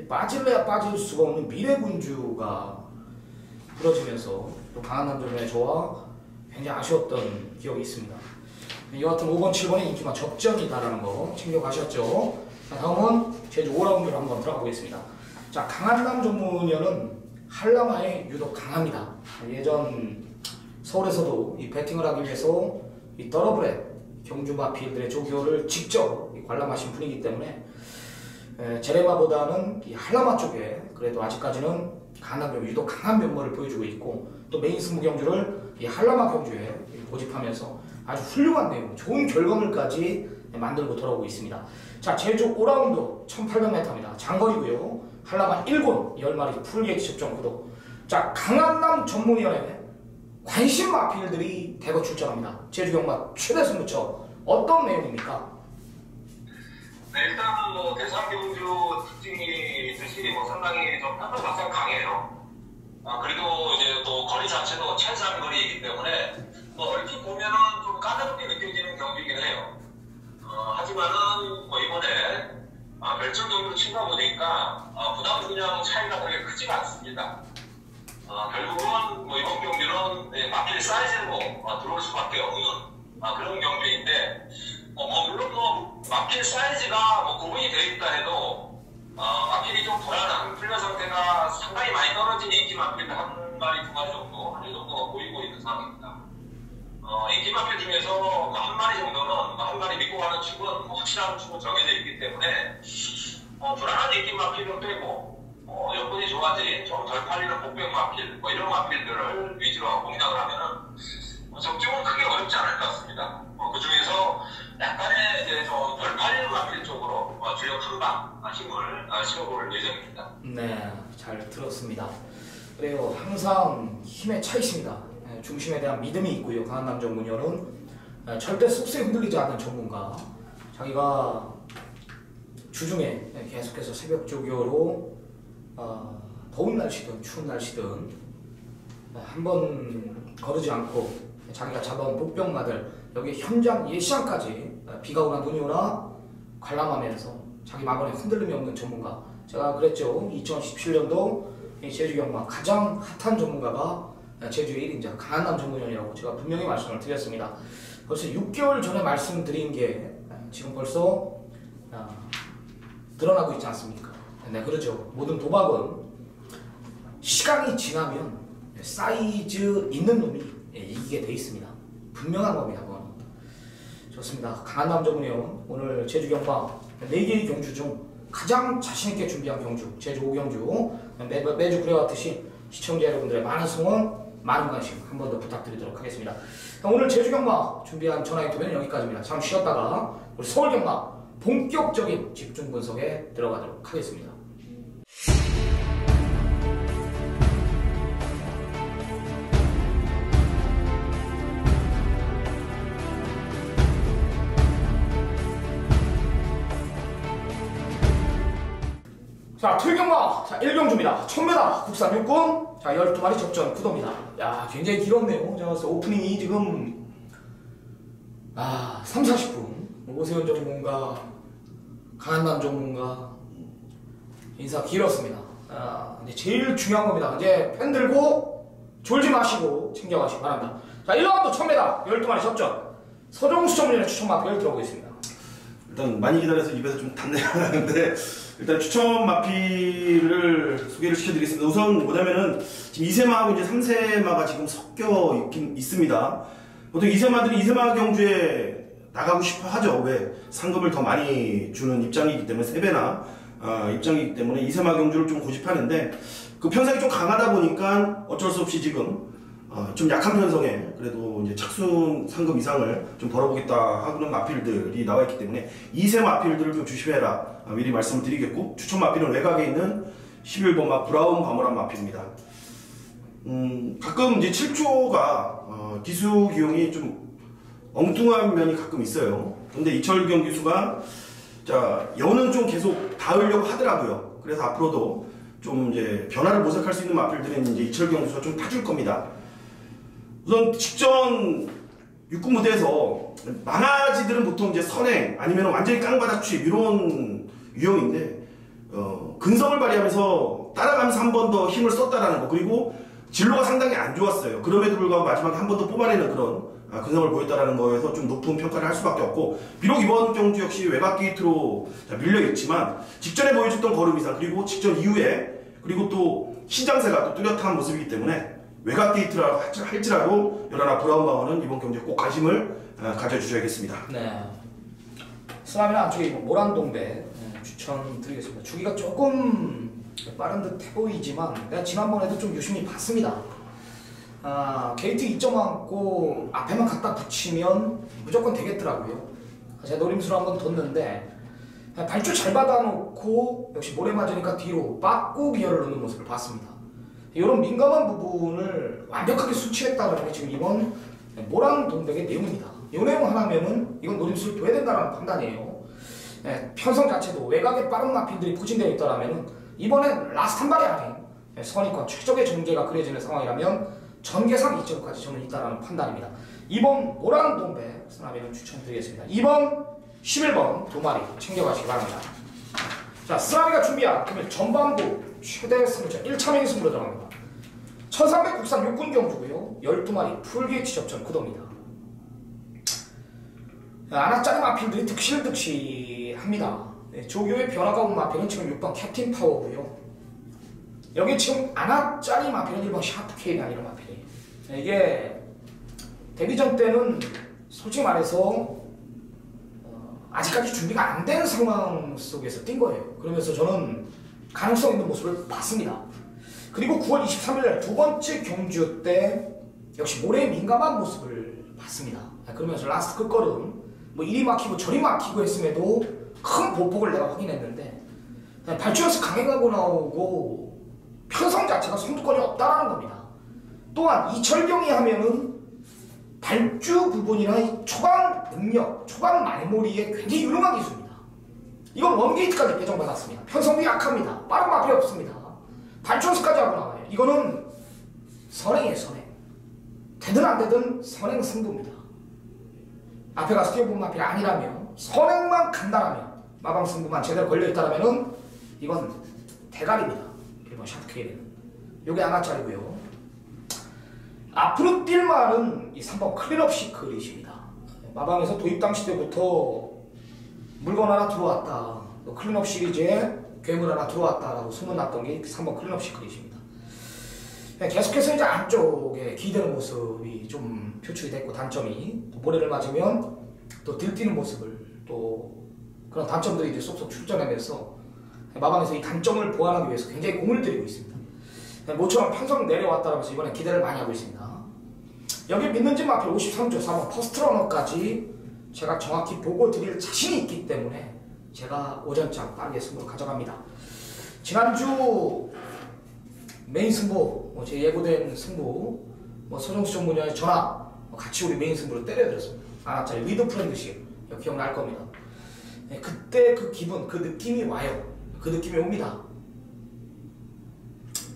A: 빠질래야 빠질 수가 없는 미래군주가 부러지면서 또 강한 남점의 저와 굉장히 아쉬웠던 기억이 있습니다. 여하튼 5번, 7번의 인기만 접전이다라는 거 챙겨가셨죠. 자, 다음은 제주 5라운드로 한번 들어가 보겠습니다. 자, 강한남 전문연은 한라마에 유독 강합니다. 예전 서울에서도 이 배팅을 하기 위해서 이 더러브렛 경주 마필들의 조교를 직접 관람하신 분이기 때문에 제레마보다는 이 한라마 쪽에 그래도 아직까지는 강한남 유독 강한 면모를 보여주고 있고 또 메인 승부 경주를 이 한라마 경주에 고집하면서 아주 훌륭한 내용, 좋은 결과물까지 만들고 돌아오고 있습니다. 자, 제주 5라운드 1800m입니다. 장거리고요. 한라마 1군 10마리 풀게이트 접전 구도. 자, 강한남 전문위원회 관심 마필들이 대거 출전합니다. 제주 경마 최대 승부처 어떤 내용입니까?
C: 네, 일단 대상 경주 특징이 있듯이 상당히 좀 편도각성 강해요. 그리고 이제 또 거리 자체도 최장 거리이기 때문에 얼핏 보면은 좀 까다롭게 느껴지는 경기이긴 해요. 하지만은 이번에 멸종 경기로 치다 보니까 부담 분량 차이가 그렇게 크지가 않습니다. 결국은 이번 경기는 마필 사이즈로 들어올 수밖에 없는 그런 경기인데 물론 마필 사이즈가 구분이 되어 있다 해도 마필이 좀 불안한 훈련 상태가 상당히 많이 떨어진 인기 마필 한 마리, 두 마리 정도, 한 정도가 보이고 있는 상황입니다. 인기 마필 중에서 한 마리 정도는 한 마리 믿고 가는 축은 확실한 축은 정해져 있기 때문에 불안한 인기 마필은 빼고 여건이 좋아진 좀 덜 팔리는 복병 마필 이런 마필들을 위주로 공략을 하면은 적중은 크게 어렵지 않을 것 같습니다. 그 중에서 약간의 이제 좀 덜 팔리는 마필 쪽으로 주력 한방 힘을 실어볼 예정입니다.
A: 네, 잘 들었습니다. 그래요. 항상 힘에 차 있습니다. 중심에 대한 믿음이 있고요. 강한남 전문위원은 절대 습수에 흔들리지 않는 전문가. 자기가 주중에 계속해서 새벽 조교로 더운 날씨든 추운 날씨든 한 번 거르지 않고 자기가 잡아온 복병마들 여기 현장 예시장까지 비가 오나 눈이 오나 관람하면서 자기 마음에 흔들림이 없는 전문가. 제가 그랬죠. 2017년도 제주 경마 가장 핫한 전문가가 제주의 1인자 강한남 전문위원이라고 제가 분명히 말씀을 드렸습니다. 벌써 6개월 전에 말씀드린 게 지금 벌써 드러나고 있지 않습니까? 네, 그렇죠. 모든 도박은 시간이 지나면 사이즈 있는 놈이 이기게 돼 있습니다. 분명한 겁니다. 그건. 좋습니다. 강한남 전문위원 오늘 제주 경마 4개의 경주 중 가장 자신있게 준비한 경주 제주 5경주 매주 그래왔듯이 시청자 여러분들의 많은 성원 많은 관심 한 번 더 부탁드리도록 하겠습니다. 오늘 제주 경마 준비한 전화 인터뷰는 여기까지입니다. 잠시 쉬었다가 우리 서울 경마 본격적인 집중 분석에 들어가도록 하겠습니다. 자, 틀경마. 자, 1경주입니다. 1000m 국산 육군. 자, 12마리 접전 구도입니다. 야, 굉장히 길었네요. 제가 봤을 때 오프닝이 지금 3, 40분. 오세훈 전문가, 강한남 전문가 인사 길었습니다. 이제 제일 중요한 겁니다. 이제 펜 들고 졸지 마시고 챙겨가시기 바랍니다. 자, 1라운드 1000m 12마리 접전. 서정수 전문위원의 추천 마피를 들어보겠습니다.
B: 일단 많이 기다려서 입에서 좀 단내가 나는데 일단 추천 마피를 소개를 시켜드리겠습니다. 우선 뭐냐면은 지금 2세마하고 이제 3세마가 지금 섞여 있긴 있습니다. 보통 2세마들이 2세마 경주에 나가고 싶어 하죠. 왜? 상금을 더 많이 주는 입장이기 때문에 3배나 입장이기 때문에 2세마 경주를 좀 고집하는데 그 편성이 좀 강하다 보니까 어쩔 수 없이 지금 좀 약한 편성에 그래도 이제 착순 상금 이상을 좀 벌어보겠다 하는 마필들이 나와 있기 때문에 2세 마필들을 좀 조심해라 미리 말씀을 드리겠고 추천 마필은 외곽에 있는 11번 마 브라운 바모란 마필입니다. 가끔 이제 7조가 기수 기용이 좀 엉뚱한 면이 가끔 있어요. 근데 이철경 기수가 자 여는 좀 계속 닿으려고 하더라고요. 그래서 앞으로도 좀 이제 변화를 모색할 수 있는 마필들은 이제 이철경 기수가 좀 타줄 겁니다. 우선 직전 육군 무대에서 망아지들은 보통 이제 선행 아니면 완전히 깡바닥 취입 이런 유형인데 근성을 발휘하면서 따라가면서 한 번 더 힘을 썼다라는 거 그리고 진로가 상당히 안 좋았어요. 그럼에도 불구하고 마지막에 한 번 더 뽑아내는 그런 근성을 보였다라는 거에서 좀 높은 평가를 할 수밖에 없고 비록 이번 경주 역시 외곽 게이트로 밀려있지만 직전에 보여줬던 걸음 이상 그리고 직전 이후에 그리고 또 신장세가 또 뚜렷한 모습이기 때문에 외곽 게이트라 할지라도 열하나 브라운 방어는 이번 경기에 꼭 관심을 가져주셔야겠습니다.
A: 네. 스라미나 안쪽에 모란동배 추천드리겠습니다. 주기가 조금 빠른 듯 해 보이지만 내가 지난번에도 좀 유심히 봤습니다. 게이트 2.1고 앞에만 갖다 붙이면 무조건 되겠더라고요. 제가 노림수를 한번 뒀는데 발주 잘 받아놓고 역시 모래 맞으니까 뒤로 빠꾸 기어를 넣는 모습을 봤습니다. 이런 민감한 부분을 완벽하게 수치했다는 게 지금 이번 모란동백의 내용입니다. 이 내용 하나면은 이건 노림수를 둬야 된다는 판단이에요. 편성 자체도 외곽에 빠른 마필들이 포진되어 있다면 이번엔 라스트 한 발이 아닌 선의권 최적의 전개가 그려지는 상황이라면 전개상 이점까지 저는 있다는 판단입니다. 이번 모란동백 스나비는 추천드리겠습니다. 2번, 11번 두 마리 챙겨가시기 바랍니다. 자, 스라미가 준비한 금일 전반부 최대 승자 1차명의 승부로 들어갑니다. 1300 국산 육군 경주고요. 12마리 풀게이트 접전 구도입니다. 아나짜리 마필들이 득실합니다. 조교의 변화가 온 마필은 지금 6번 캡틴 파워고요. 여기 지금 아나짜리 마필은 1번 샤프 K가 아니라 마필이에요. 이게 데뷔전 때는 솔직히 말해서 아직까지 준비가 안 된 상황 속에서 뛴 거예요. 그러면서 저는 가능성 있는 모습을 봤습니다. 그리고 9월 23일 두 번째 경주 때 역시 모래에 민감한 모습을 봤습니다. 그러면서 라스트 끝걸음 뭐 이리 막히고 저리 막히고 했음에도 큰 보폭을 내가 확인했는데 발주에서 강행하고 나오고 편성 자체가 선두권이 없다라는 겁니다. 또한 이철경이 하면은 발주 부분이나 이 초반 능력, 초반 말몰이에 굉장히 유능한 기술입니다. 이건 원게이트까지 배정받았습니다. 편성도 약합니다. 빠른 마필이 없습니다. 발전수까지 하고 나와요. 이거는 선행이에요, 선행. 되든 안 되든 선행 승부입니다. 앞에 가서 뛰어본 마필이 아니라면, 선행만 간다라면, 마방 승부만 제대로 걸려있다라면은 이건 대가리입니다. 1번 샤프케이는. 요게 하나짜리고요. 앞으로 뛸 말은 이 3번 클린업 시크릿입니다. 마방에서 도입 당시 때부터 물건 하나 들어왔다, 또 클린업 시리즈에 괴물 하나 들어왔다라고 소문났던 게 3번 클린업 시크릿입니다. 계속해서 이제 안쪽에 기대는 모습이 좀 표출이 됐고, 단점이 또 모래를 맞으면 또 들뛰는 모습을, 또 그런 단점들이 이제 쏙쏙 출전하면서 마방에서 이 단점을 보완하기 위해서 굉장히 공을 들이고 있습니다. 모처럼 편성 내려왔다라면서 이번에 기대를 많이 하고 있습니다. 여기 믿는지 마필 53조 4번 퍼스트러너까지 제가 정확히 보고 드릴 자신이 있기 때문에 제가 오전장 빠르게 승부를 가져갑니다. 지난주 메인 승부, 제 예고된 승부, 서정수 전문위원의 전화 같이 우리 메인 승부를 때려드렸습니다. 하나짜리 위드 프렌드십, 기억날 겁니다. 그때 그 기분, 그 느낌이 와요. 그 느낌이 옵니다.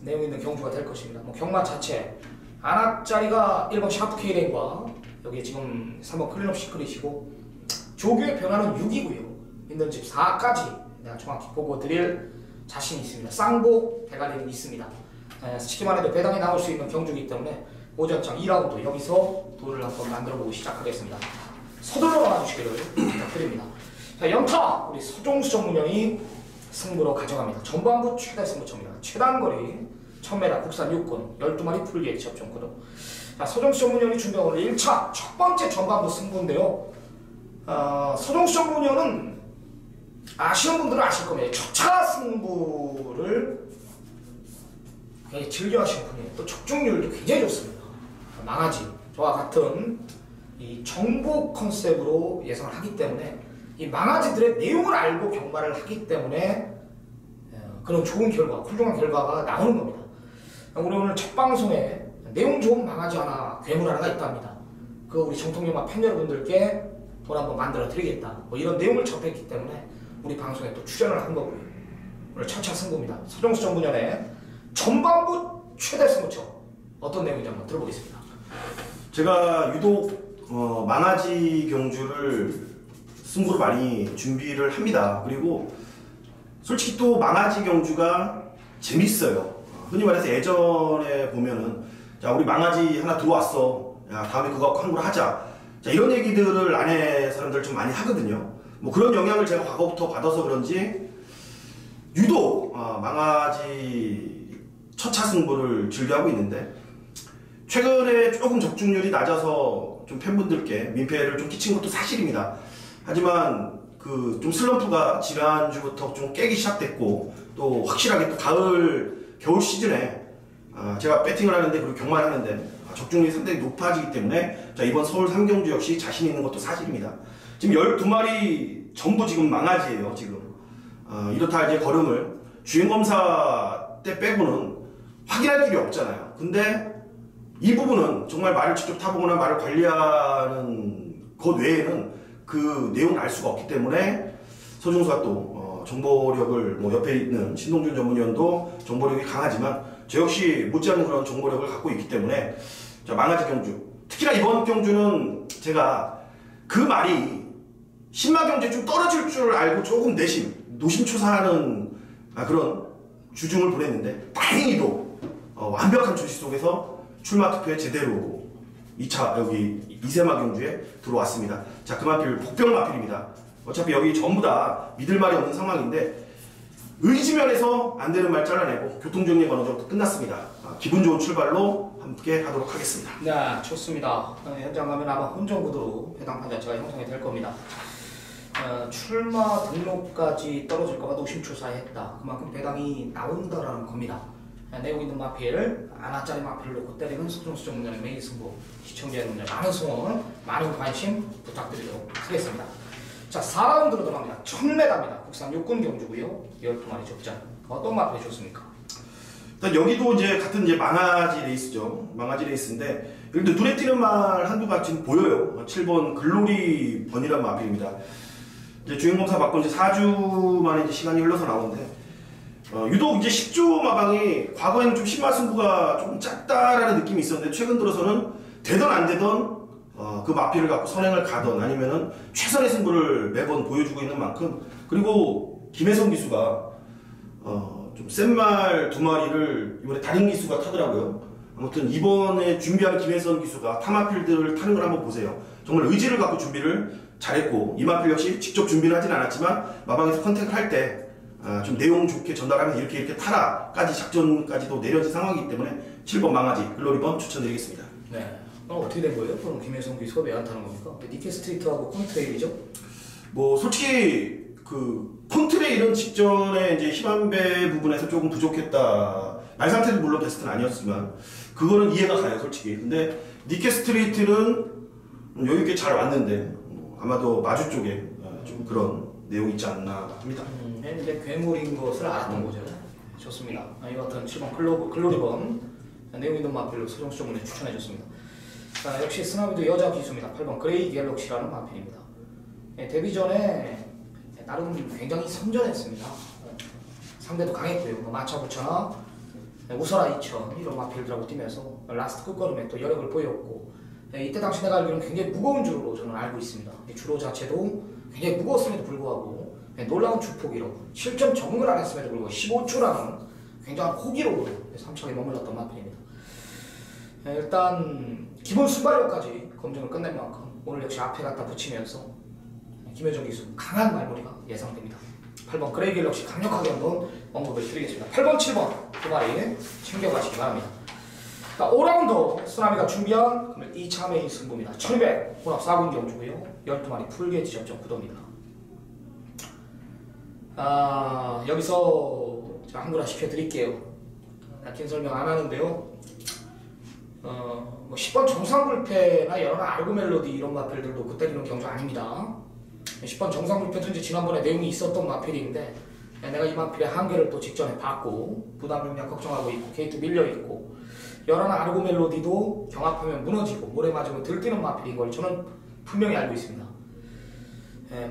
A: 내용 있는 경주가 될 것입니다. 경마 자체 하나짜리가 1번 샤프 K랭과 여기 지금 3번 클린업 시크릿이고, 조교의 변화는 6이고요. 있는 집 4까지 내가 정확히 보고 드릴 자신이 있습니다. 쌍복 대가리는 있습니다. 시키만 해도 배당이 나올 수 있는 경주이기 때문에 오전장 2라운드 여기서 돌을 한번 만들어보고 시작하겠습니다. 서둘러 나와주시기를 부탁드립니다. 자, 연타 우리 서종수 전문위원이 승부로 가져갑니다. 전반부 최대 승부처입니다. 최단거리 1000m 국산 6군 12마리 풀게이트 접종거든. 자, 서종수 전문위원이 준비한 오늘 1차 첫 번째 전반부 승부인데요. 서종수 전문위원은 아시는 분들은 아실 겁니다. 첫차 승부를 굉장히 즐겨 하시는 분이에요. 또 적중률도 굉장히 좋습니다. 망아지 저와 같은 이 정보 컨셉으로 예상을 하기 때문에 이 망아지들의 내용을 알고 경마를 하기 때문에 그런 좋은 결과, 훌륭한 결과가 나오는 겁니다. 우리 오늘 첫 방송에 내용 좋은 망아지 하나, 괴물 하나가 있답니다. 그 우리 정통영화 팬 여러분들께 돈 한번 만들어 드리겠다, 이런 내용을 접했기 때문에 우리 방송에 또 출연을 한 거고요. 오늘 첫차 승부입니다. 서정수 전문위원의 전반부 최대 승부처 어떤 내용인지 한번 들어보겠습니다.
B: 제가 유독 망아지 경주를 승부를 많이 준비를 합니다. 그리고 솔직히 또 망아지 경주가 재밌어요. 흔히 말해서 예전에 보면은 자, 우리 망아지 하나 들어왔어, 야, 다음에 그거 갖고 한구를 하자, 자, 이런 얘기들을 아내 사람들 좀 많이 하거든요. 그런 영향을 제가 과거부터 받아서 그런지 유독 망아지 첫차 승부를 즐겨하고 있는데, 최근에 조금 적중률이 낮아서 좀 팬분들께 민폐를 좀 끼친 것도 사실입니다. 하지만 그 좀 슬럼프가 지난주부터 좀 깨기 시작됐고, 또 확실하게 또 가을 겨울 시즌에 제가 배팅을 하는데, 그리고 경마를 하는데 적중률이 상당히 높아지기 때문에 자, 이번 서울 3경주 역시 자신 있는 것도 사실입니다. 지금 12마리 전부 지금 망아지예요. 지금 이렇다 이제 걸음을 주행검사 때 빼고는 확인할 길이 없잖아요. 근데 이 부분은 정말 말을 직접 타보거나 말을 관리하는 것 외에는 그 내용을 알 수가 없기 때문에 서종수가 또 정보력을, 옆에 있는 신동준 전문위원도 정보력이 강하지만 저 역시 못지않은 그런 정보력을 갖고 있기 때문에 자, 망아지 경주, 특히나 이번 경주는 제가 그 말이 신마 경주에 좀 떨어질 줄 알고 조금 노심초사하는 그런 주중을 보냈는데, 다행히도 완벽한 조시 속에서 출마 투표에 제대로 2차 여기 이세마 경주에 들어왔습니다. 자, 그 마필 복병 마필입니다. 어차피 여기 전부 다 믿을 말이 없는 상황인데 의지면에서 안 되는 말 잘라내고 교통정리가 어느 정도 끝났습니다. 기분 좋은 출발로 함께 하도록 하겠습니다.
A: 네, 좋습니다. 현장 가면 아마 혼전구도로 배당판 자체가 형성이 될 겁니다. 출마 등록까지 떨어질까봐 노심초사했다. 그만큼 배당이 나온다라는 겁니다. 내용 있는 마필, 하나짜리 마필을 놓고 때리는 서종수 전문위원의 메인 승부, 시청자 여러분들 많은 송원, 많은 관심 부탁드리도록 하겠습니다. 자, 4라운드로 들어갑니다. 1000m입니다. 국산 6군 경주고요. 12마리 접전. 어떤 마필이 좋습니까?
B: 일단 여기도 이제 같은 이제 망아지 레이스죠. 망아지 레이스인데 여기도 눈에 띄는 말 한두가 지금 보여요. 7번 글로리 번이라는 마필입니다. 이제 주행검사 받고 이제 4주 만에 이제 시간이 흘러서 나오는데 유독 이제 10조 마방이 과거에는 좀 신마 승부가 조금 작다라는 느낌이 있었는데 최근 들어서는 되던 안 되던 그 마필을 갖고 선행을 가던 아니면은 최선의 승부를 매번 보여주고 있는 만큼 그리고 김혜성 기수가 좀 센 말 두 마리를 이번에 달인 기수가 타더라고요. 아무튼 이번에 준비한 김혜성 기수가 타마필들을 타는 걸 한번 보세요. 정말 의지를 갖고 준비를 잘했고 이 마필 역시 직접 준비는 하진 않았지만 마방에서 컨택을 할 때 좀 내용 좋게 전달하면서 이렇게 타라까지 작전까지도 내려진 상황이기 때문에 7번 망아지 글로리번 추천드리겠습니다.
A: 네. 어떻게 된 거예요? 그럼 김혜성 기수가 왜 안 타는 겁니까? 니케 스트리트하고 콘트레일이죠?
B: 뭐 솔직히 그 콘트레일은 직전에 이제 힘안배 부분에서 조금 부족했다. 말 상태도 물론 베스트는 아니었지만 그거는 이해가 가요, 솔직히. 근데 니케 스트리트는 여유 있게 잘 왔는데 아마도 마주 쪽에 좀 그런 내용이 있지 않나 합니다.
A: 이제 괴물인 것을 알았던 거죠. 좋습니다. 이 같은 7번 글로리번 내용 있는 마필로 서정수정문에 추천해줬습니다. 역시 스나비도 여자 기수입니다. 8번 그레이 갤럭시라는 마필입니다. 데뷔 전에 나름 굉장히 선전했습니다. 상대도 강했고요. 마차부처나 우설아 2000 이런 마필들하고 뛰면서 라스트 끝걸음에 또 여력을 보였고 이때 당시 내가 알기로는 굉장히 무거운 주로로 저는 알고 있습니다. 주로 자체도 굉장히 무거웠음에도 불구하고 놀라운 주폭기로 실점 적응을 안 했음에도 불구하고 15초라는 굉장한 호기록으로 3차에 머물렀던 마필입니다. 일단 기본 순발력까지 검증을 끝낸 만큼 오늘 역시 앞에 갖다 붙이면서 김혜정 기수 강한 말머리가 예상됩니다. 8번 그레이 갤럭시 강력하게 한번 언급을 드리겠습니다. 8번, 7번 두 마리 챙겨가시기 바랍니다. 자, 5라운드 쓰나미가 준비한 2차 메인 승부입니다. 1200 혼합 4군 경주고요. 12마리 풀게 지점점 구도입니다. 여기서 제가 한구라 시켜드릴게요. 긴 설명 안 하는데요. 뭐 10번 정상불패나 여러 아르고멜로디 이런 마필들도 그 때리는 경주 아닙니다. 10번 정상불패도 이제 지난번에 내용이 있었던 마필인데 내가 이 마필의 한계를 또 직전에 봤고 부담 용량 걱정하고 있고 게이트 밀려있고 여러 아르고멜로디도 경합하면 무너지고 모래 맞으면 들뛰는 마필인 걸 저는 분명히 알고 있습니다.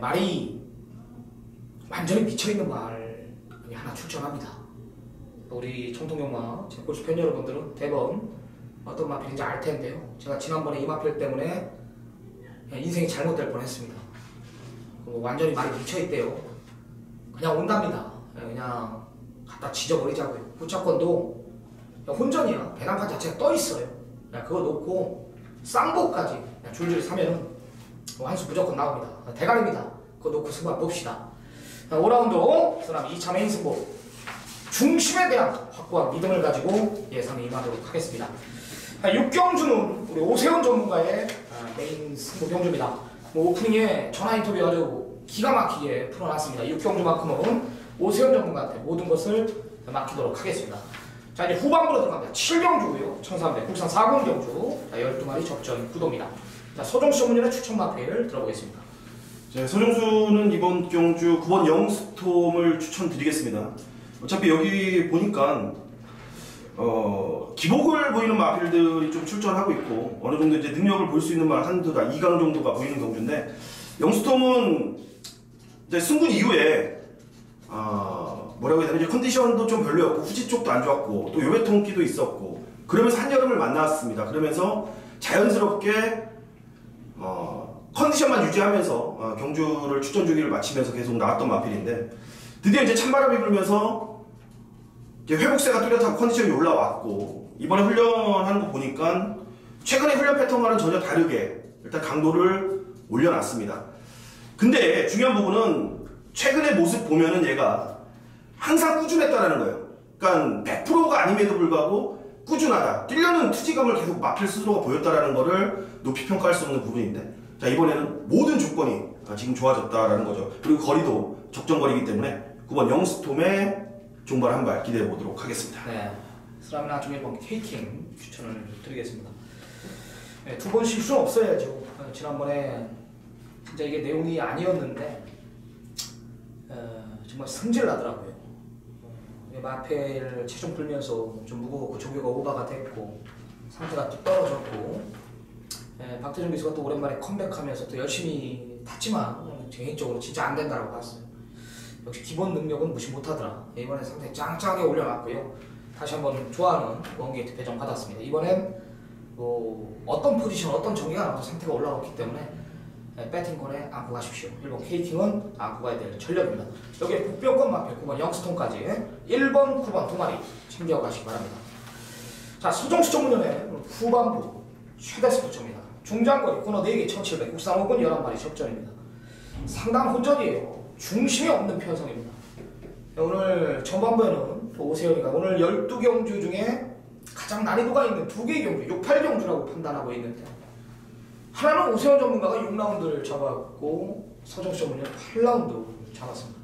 A: 말이 완전히 미쳐있는 말이 하나 출전합니다. 우리 청통경마 제 골수 팬 여러분들은 대번 어떤 마필인지 알 텐데요. 제가 지난번에 이 마필 때문에 인생이 잘못될 뻔했습니다. 완전히 말이 미쳐있대요. 그냥 온답니다. 그냥 갖다 지져버리자고요. 부착권도 혼전이야. 배낭판 자체가 떠있어요. 그거 놓고 쌍보까지 줄줄이 사면은 한수 무조건 나옵니다. 대가리입니다. 그거 놓고 승부 봅시다. 5라운드 쓰나미 2차 메인 승부 중심에 대한 확고한 믿음을 가지고 예상에 임하도록 하겠습니다. 6경주는 우리 오세훈 전문가의 메인 승부 경주입니다. 오프닝에 전화 인터뷰 아주 기가 막히게 풀어놨습니다. 6경주만큼은 오세훈 전문가한테 모든 것을 맡기도록 하겠습니다. 자, 이제 후반부로 들어갑니다. 7경주고요. 1300 국산 4군 경주 12마리 접전 구도입니다. 자, 서종수 전문연의 추천 마필 들어보겠습니다.
B: 자, 서종수는 이번 경주 9번 영스톰을 추천드리겠습니다. 어차피 여기 보니까 기복을 보이는 마필들이 좀 출전하고 있고 어느 정도 이제 능력을 볼 수 있는 말 한두다 2강 정도가 보이는 경주인데 영스톰은 이제 승군 이후에 뭐라고 해야 되나 이제 컨디션도 좀 별로였고 후지 쪽도 안 좋았고 또 요외통기도 있었고 그러면서 한여름을 만났습니다. 그러면서 자연스럽게 컨디션만 유지하면서 경주를 출전 주기를 마치면서 계속 나왔던 마필인데 드디어 이제 찬바람이 불면서 이제 회복세가 뚜렷하고 컨디션이 올라왔고 이번에 훈련하는 거 보니까 최근의 훈련 패턴과는 전혀 다르게 일단 강도를 올려놨습니다. 근데 중요한 부분은 최근의 모습 보면은 얘가 항상 꾸준했다라는 거예요. 그러니까 100%가 아님에도 불구하고 꾸준하다. 뛰려는 투지감을 계속 마필 스스로가 보였다라는 거를 높이 평가할 수 없는 부분인데 자 이번에는 모든 조건이 지금 좋아졌다라는 거죠. 그리고 거리도 적정거리이기 때문에 9번 영스톰의 종발 한 발 기대해 보도록 하겠습니다.
A: 네, 스라미 나중 1번 케이킹 추천을 드리겠습니다. 네, 두 번 실수 없어야죠. 지난번에 진짜 이게 내용이 아니었는데 정말 승질 나더라고요. 마펠 체중 풀면서 좀 무거웠고 조교가 오버가 됐고 상태가 또 떨어졌고 박태준 기수가 또 오랜만에 컴백하면서 또 열심히 탔지만 개인적으로 진짜 안 된다라고 봤어요. 역시 기본 능력은 무시 못하더라. 이번에 상당히 짱짱하게 올려놨고요. 다시 한번 좋아하는 원게이트 배정 받았습니다. 이번엔 어떤 포지션, 어떤 전개가 나와서 상태가 올라왔기 때문에 배팅권에 안고 가십시오. 1번 케이킹은 안고 가야 될 전력입니다. 여기에 복병권 마필 9번 영스톤까지 1번, 9번 두 마리 챙겨가시기 바랍니다. 자, 소정수 전문연의 후반부 최대 스포츠입니다. 중장거리 코너 4개 1700, 국산 5군 11마리 접전입니다. 상당 혼전이에요. 중심이 없는 편성입니다. 오늘 전반부에는 오세현이가 오늘 12경주 중에 가장 난이도가 있는 2개의 경주, 6, 8경주라고 판단하고 있는데 하나는 오세현 전문가가 6라운드를 잡았고 서정수 전문가는 8라운드 잡았습니다.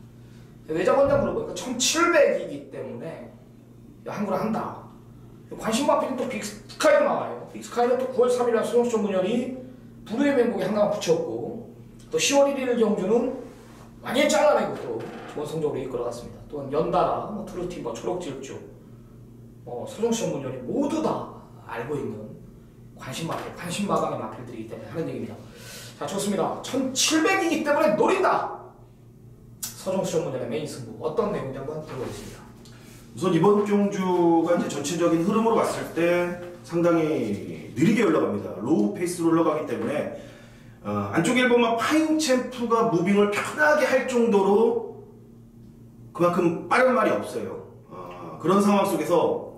A: 왜 잡았냐 물어보니까 1700이기 때문에 한구를 한다. 관심 마필은 또 빅스카이도 나와요. 빅스카이는 또 9월 3일날 서정수 전문연이 부르의 맹목에 한강 붙였고 또 10월 1일 경주는 많이 잘라내고 또 원성적으로 이끌어갔습니다. 또한 연달아 트루티버, 초록질주, 서정수 전문연이 모두 다 알고 있는 관심 마필, 관심 마감의 마필들이기 때문에 하는 얘기입니다. 자, 좋습니다. 1700이기 때문에 노린다. 서정수 전문연의 메인 승부 어떤 내용인지 한번 들어보겠습니다.
B: 우선 이번 경주가 이제 전체적인 흐름으로 봤을 때 상당히 느리게 올라갑니다. 로우 페이스로 올라가기 때문에 안쪽 1번만 파인챔프가 무빙을 편하게 할 정도로 그만큼 빠른 말이 없어요. 그런 상황 속에서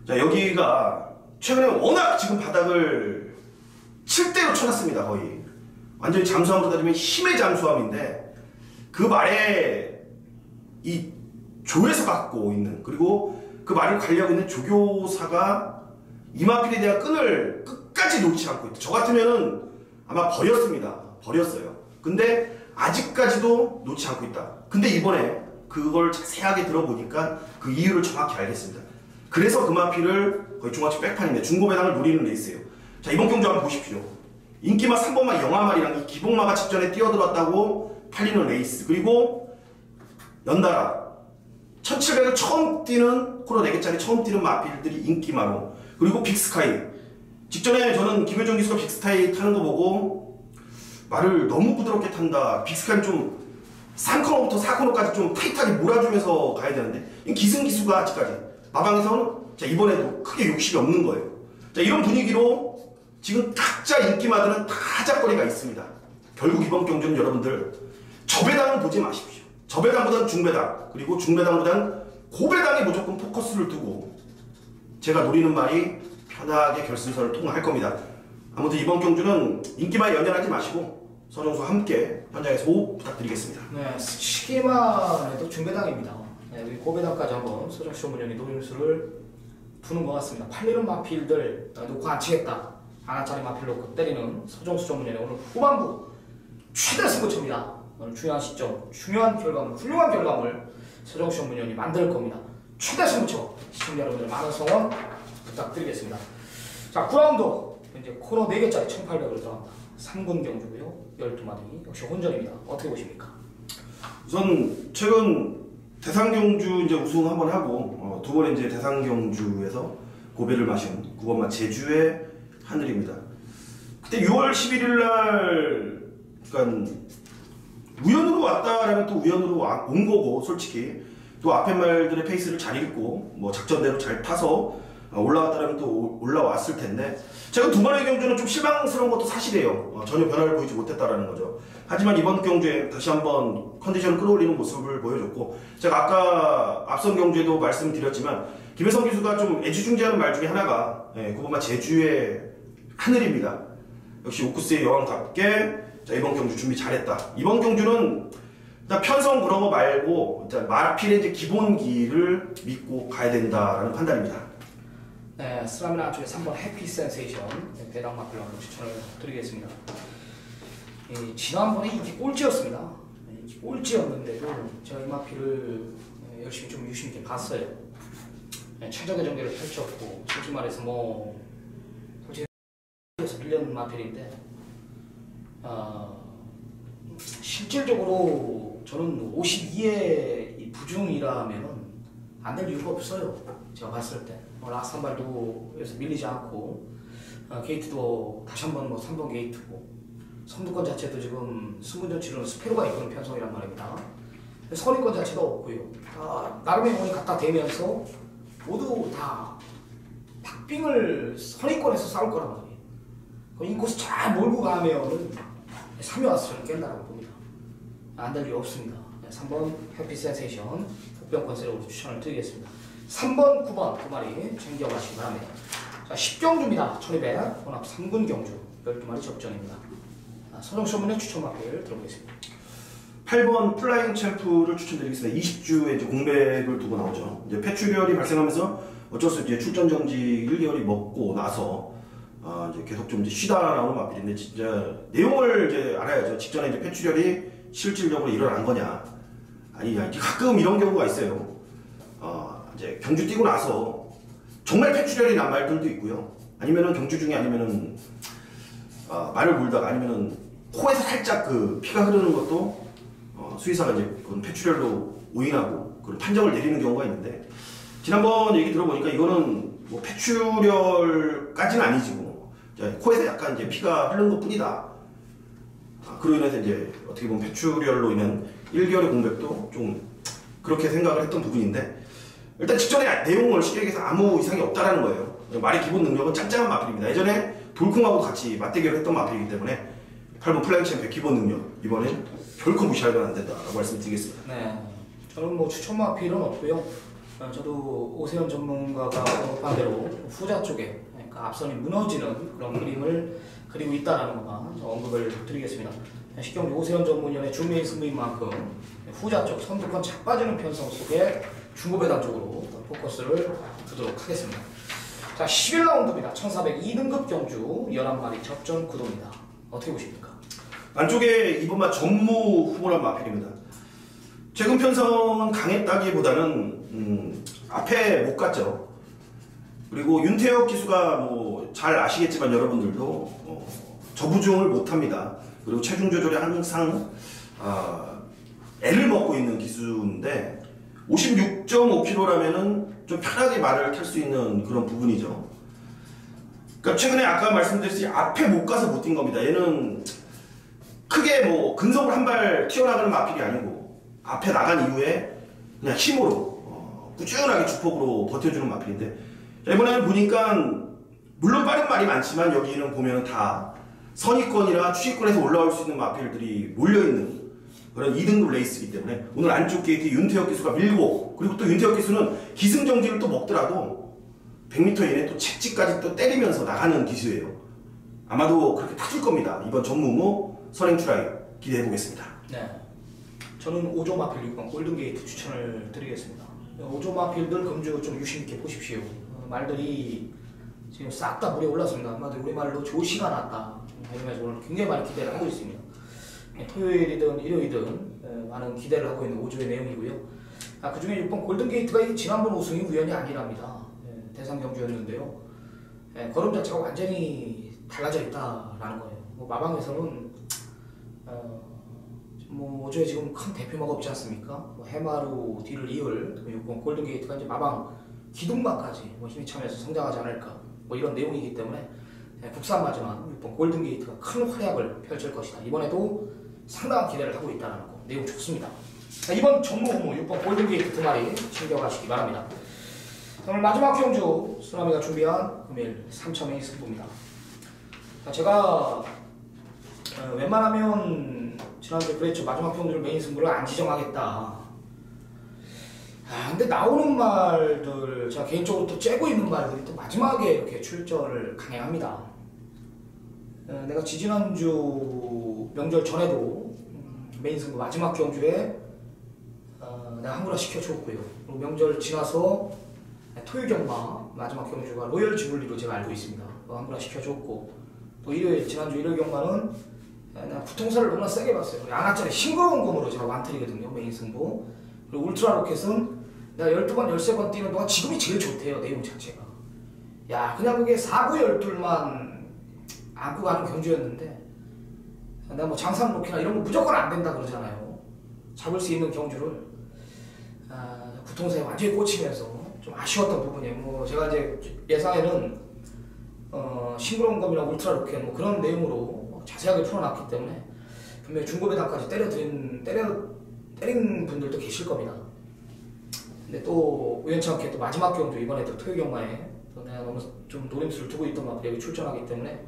B: 자, 여기가 최근에 워낙 지금 바닥을 7대로 쳐놨습니다. 거의 완전히 잠수함으로 따지면 힘의 잠수함인데 그 말에 이 조에서 갖고 있는 그리고 그 말을 관리하고 있는 조교사가 이마필에 대한 끈을 끝까지 놓지 않고 있다. 저 같으면은 아마 버렸어요. 근데 아직까지도 놓지 않고 있다. 근데 이번에 그걸 자세하게 들어보니까 그 이유를 정확히 알겠습니다. 그래서 그 마필을 거의 중화측 백판인데 중고배당을 노리는 레이스예요. 자, 이번 경주 한번 보십시오. 인기마 3번마 영화말이랑 이 기복마가 직전에 뛰어들었다고 팔리는 레이스, 그리고 연달아 1700을 처음 뛰는 코너 4개짜리 처음 뛰는 마필들이 인기마로, 그리고 빅스카이. 직전에 저는 김효정 기수가 빅스카이 타는 거 보고 말을 너무 부드럽게 탄다. 빅스카이는 좀 3코너부터 4코너까지 좀 타이트하게 몰아주면서 가야 되는데 기승기수가 아직까지 마방에서는 자, 이번에도 크게 욕심이 없는 거예요. 자, 이런 분위기로 지금 각자 인기마들은 다 하작거리가 있습니다. 결국 이번 경주는 여러분들 저배당을 보지 마십시오. 저배당보다는 중배당, 그리고 중배당보다는 고배당에 무조건 포커스를 두고 제가 노리는 말이 편하게 결승선을 통과할 겁니다. 아무튼 이번 경주는 인기마에 연연하지 마시고 서정수와 함께 현장에서 호흡 부탁드리겠습니다.
A: 네, 시기만해도 중배당입니다. 네, 우리 고배당까지 한번 서정수 전문연이 노림수를 푸는 것 같습니다. 팔리는 마필들 놓고 안 치겠다. 하나짜리 마필 놓고 때리는 서정수 전문연의 오늘 후반부 최대 승부처입니다. 오늘 중요한 시점, 중요한 결과물, 훌륭한 결과물 서정수 전문연이 만들 겁니다. 최대 승부처 시청자 여러분들 많은 성원 부탁드리겠습니다. 자, 9라운드 이제 코너 4개짜리 1800으로 들어갑니다. 3군 경주고요. 12마리 역시 혼전입니다. 어떻게 보십니까?
B: 우선 최근 대상경주 이제 우승 한번 하고 두 번에 이제 대상경주에서 고배를 마신 9번마 제주의 하늘입니다. 그때 6월 11일 날 그러니까 우연으로 왔다라면 또 우연으로 온 거고, 솔직히 또 앞에 말들의 페이스를 잘 읽고 뭐 작전대로 잘 타서 올라왔다라면 또 올라왔을 텐데 제가 두 번의 경주는 좀 실망스러운 것도 사실이에요. 전혀 변화를 보이지 못했다라는 거죠. 하지만 이번 경주에 다시 한번 컨디션을 끌어올리는 모습을 보여줬고, 제가 아까 앞선 경주에도 말씀드렸지만 김혜성 기수가 좀 애지중지하는 말 중에 하나가 9번마 제주의 하늘입니다. 역시 오쿠스의 여왕답게 자, 이번 경주 준비 잘했다. 이번 경주는 편성 그런 거 말고 마필의 이제 기본기를 믿고 가야 된다라는 판단입니다.
A: 네, 스라미나 안쪽에 3번 해피 센세이션 배당 마필로 추천을 드리겠습니다. 지난번에 이게 꼴찌였습니다. 이게 꼴찌였는데도 제가 이 마필을 열심히 좀 유심 있게 봤어요. 최적의 전개를 펼쳤고, 솔직히 말해서 뭐 솔직히 밀리언 마필인데 실질적으로 저는 52의 부중이라면은 안 될 이유가 없어요. 제가 봤을 때 라스트 한 발도 여기서 밀리지 않고 게이트도 다시 한번 뭐 3번 게이트고 선두권 자체도 지금 승부전 치르는 스페로가 이끄는 편성이란 말입니다. 선입권 자체도 없고요. 나름의 공이 갖다 대면서 모두 다 박빙을 선입권에서 싸울 거란 말이에요. 인코스 잘 몰고 가면은 3위 와서 저는 깬다라고 봅니다. 안 될 이유 없습니다. 3번 해피 센세이션 복병권 세력으로 추천을 드리겠습니다. 3번, 9번 두 마리 챙겨가시기 바랍니다. 자, 10경주입니다. 1200 혼합 3군 경주 12마리 접전입니다. 선정쇼문의 추천 마필 들어보겠습니다.
B: 8번 플라잉 챔프를 추천드리겠습니다. 20주에 이제 공백을 두고 나오죠. 이제 폐출혈이 발생하면서 어쩔 수 없이 출전 정지 1개월이 먹고 나서 이제 계속 좀 이제 쉬다 나오는 마필인데 진짜 내용을 이제 알아야죠. 직전에 이제 폐출혈이 실질적으로 일어난 거냐 아니냐. 가끔 이런 경우가 있어요. 이제 경주 뛰고 나서 정말 폐출혈이 난 말들도 있고요. 아니면은 경주 중에 아니면은 말을 물다가 아니면은 코에서 살짝 그 피가 흐르는 것도 수의사가 이제 그건 폐출혈로 오인하고 그런 판정을 내리는 경우가 있는데 지난번 얘기 들어보니까 이거는 뭐 폐출혈까지는 아니지고 코에서 약간 이제 피가 흐르는 것뿐이다. 그로 인해서 이제 어떻게 보면 폐출혈로 인한 1개월의 공백도 좀 그렇게 생각을 했던 부분인데 일단 직전에 내용을 쉽게 얘기해서 아무 이상이 없다라는 거예요. 말의 기본 능력은 짱짱한 마필입니다. 예전에 돌콩하고 같이 맞대결을 했던 마필이기 때문에 8번 플라잉 챔프의 기본 능력 이번엔 결코 무시하면 안 된다라고 말씀드리겠습니다.
A: 네, 저는 뭐 추천 마필은 없고요. 저도 오세훈 전문가가 언급한 대로 후자 쪽에 그러니까 앞선이 무너지는 그런 그림을 그리고 있다라는 것만 언급을 드리겠습니다. 10경주 오세훈 전문위원의 중매인 승부인 만큼 후자 쪽 선두권 착 빠지는 편성 속에 중고배당 쪽으로 포커스를 두도록 하겠습니다. 자, 11라운드입니다. 1402등급 경주 11마리 접전 구도입니다. 어떻게 보십니까?
B: 안쪽에 이번만 전무 후보란 마필입니다. 최근 편성은 강했다기보다는 앞에 못 갔죠. 그리고 윤태혁 기수가 뭐 잘 아시겠지만 여러분들도 저부중을 못합니다. 그리고 체중 조절이 항상 애를 먹고 있는 기수인데 56.5kg라면은 좀 편하게 말을 탈 수 있는 그런 부분이죠. 그러니까 최근에 아까 말씀드렸듯이 앞에 못 가서 못 뛴 겁니다. 얘는 크게 뭐 근성을 한 발 튀어나가는 마필이 아니고 앞에 나간 이후에 그냥 힘으로 꾸준하게 주폭으로 버텨주는 마필인데 이번에는 보니까 물론 빠른 말이 많지만 여기는 보면 다 선위권이나 추위권에서 올라올 수 있는 마필들이 몰려있는 그런 2등급 레이스이기 때문에 오늘 안쪽 게이트 윤태혁 기수가 밀고 그리고 또 윤태혁 기수는 기승전기를 또 먹더라도 100m 이내 또 채찍까지 또 때리면서 나가는 기수예요. 아마도 그렇게 타줄 겁니다. 이번 전무무 선행출하에 기대해보겠습니다.
A: 네, 저는 5조 마필 6번 골든게이트 추천을 드리겠습니다. 5조 마필들 금주 좀 유심있게 보십시오. 말들이 지금 싹 다 물에 올랐습니다. 아마도 우리말로 조시가 났다. 이러면서 오늘 굉장히 많은 기대를 하고 있습니다. 토요일이든 일요일이든 많은 기대를 하고 있는 5조의 내용이고요. 그 중에 6번 골든게이트가 지난번 우승이 우연이 아니랍니다. 대상 경주였는데요. 걸음 자체가 완전히 달라져 있다라는 거예요. 마방에서는 뭐 5조에 지금 큰 대표마가 없지 않습니까? 해마루 뒤를 이을 6번 골든게이트가 이제 마방 기둥마까지 힘이 차면서 성장하지 않을까 이런 내용이기 때문에 국산마지막 6번 골든게이트가 큰 활약을 펼칠 것이다. 이번에도 상당한 기대를 하고 있다는 거 내용 좋습니다. 자, 이번 전무후무 6번 골든게이트 두 마리 챙겨가시기 바랍니다. 오늘 마지막 경주 쓰나미가 준비한 금일 3차매의 승부입니다. 자, 제가 웬만하면 지난주에 그랬죠. 마지막 경주를 메인 승부를 안 지정하겠다. 근데 나오는 말들 제가 개인적으로 또 째고 있는 말들이 또 마지막에 이렇게 출전을 강행합니다. 내가 지지난주 명절 전에도 메인 승부 마지막 경주에 내가 한구라 시켜줬고요. 그리고 명절 지나서 토요일 경마 마지막 경주가 로열 주블리로 제가 알고 있습니다. 한구라 시켜줬고 또 일요일 지난주 일요일 경마는 내가 부통사를 너무나 세게 봤어요. 양아짜리 싱거운 검으로 제가 완틀이거든요. 메인 승부. 그리고 울트라 로켓은 내가 12번, 13번 뛰는 동안 지금이 제일 좋대요. 내용 자체가. 야, 그냥 그게 4구 12만 안고 가는 경주였는데 내가 뭐 장삼 로켓이나 이런 거 무조건 안 된다 그러잖아요. 잡을 수 있는 경주를 구통사에 완전히 꽂히면서 좀 아쉬웠던 부분이에요. 뭐 제가 이제 예상에는 싱그러운 검이나 울트라 로켓 뭐 그런 내용으로 자세하게 풀어놨기 때문에 분명히 중고배당까지 때린 분들도 계실 겁니다. 근데 또 우연찮게 또 마지막 경주 이번에 또 토요 경마에 또 내가 너무 좀 노림수를 두고 있던 마필이 여기 출전하기 때문에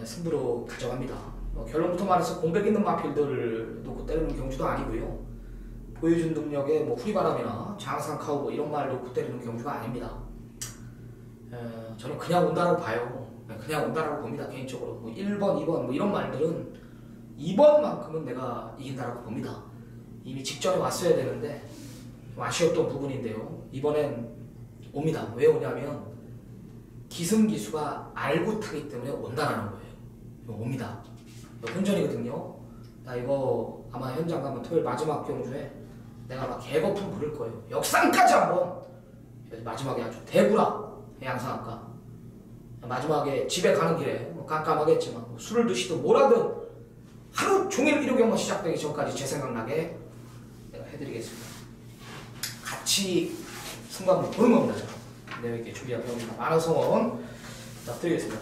A: 승부로 가져갑니다. 결론부터 말해서 공백 있는 마필들을 놓고 때리는 경주도 아니고요. 보여준 능력에 뭐 후리바람이나 장상 카우보 이런 말 놓고 때리는 경주가 아닙니다. 저는 그냥 온다라고 봐요. 그냥 온다라고 봅니다. 개인적으로 뭐 1번, 2번 뭐 이런 말들은 2번만큼은 내가 이긴다라고 봅니다. 이미 직전에 왔어야 되는데 좀 아쉬웠던 부분인데요. 이번엔 옵니다. 왜 오냐면 기승기수가 알고 타기 때문에 온다라는 거예요. 옵니다. 혼전이거든요. 나 이거 아마 현장 가면 토요일 마지막 경주에 내가 막 개거품 부를 거예요. 역상까지 한번 마지막에 아주 대구라 양상학과 마지막에 집에 가는 길에 뭐 깜깜하겠지만 뭐 술을 드시든 뭐라든 하루 종일 일요경마 시작되기 전까지 제 생각나게 내가 해드리겠습니다. 같이 승관을 보는 겁니다. 내가 이렇게 준비한 경기가 많은 성원 부탁드리겠습니다.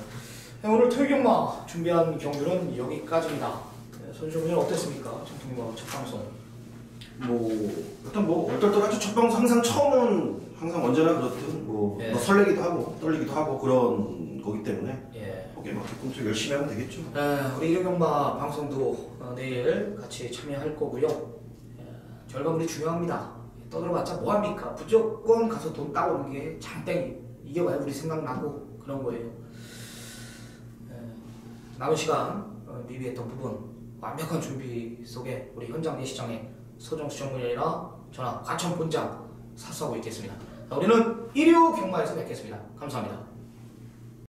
A: 오늘 토요경마 준비한 경주는 여기까지입니다. 선수분은 어땠습니까? 정통경마 첫 방송.
B: 일단 얼떨떨하죠. 첫 방송 항상 처음은 항상 언제나 그렇듯
A: 예.
B: 설레기도 하고 떨리기도 하고 그런 거기 때문에
A: 예.
B: 거기에 맞게끔 좀 열심히 하면 되겠죠.
A: 우리 일요경마 방송도 내일 같이 참여할 거고요. 결과물이 중요합니다. 떠들어봤자 뭐합니까? 무조건 가서 돈 따오는 게 장땡이. 이겨봐야 우리 생각나고 그런 거예요. 남은 시간 미비했던 부분 완벽한 준비 속에 우리 현장 예시장의 서정수 전문위원이나 저나 과천 본장 사수하고 있겠습니다. 우리는 일요 경마에서 뵙겠습니다. 감사합니다.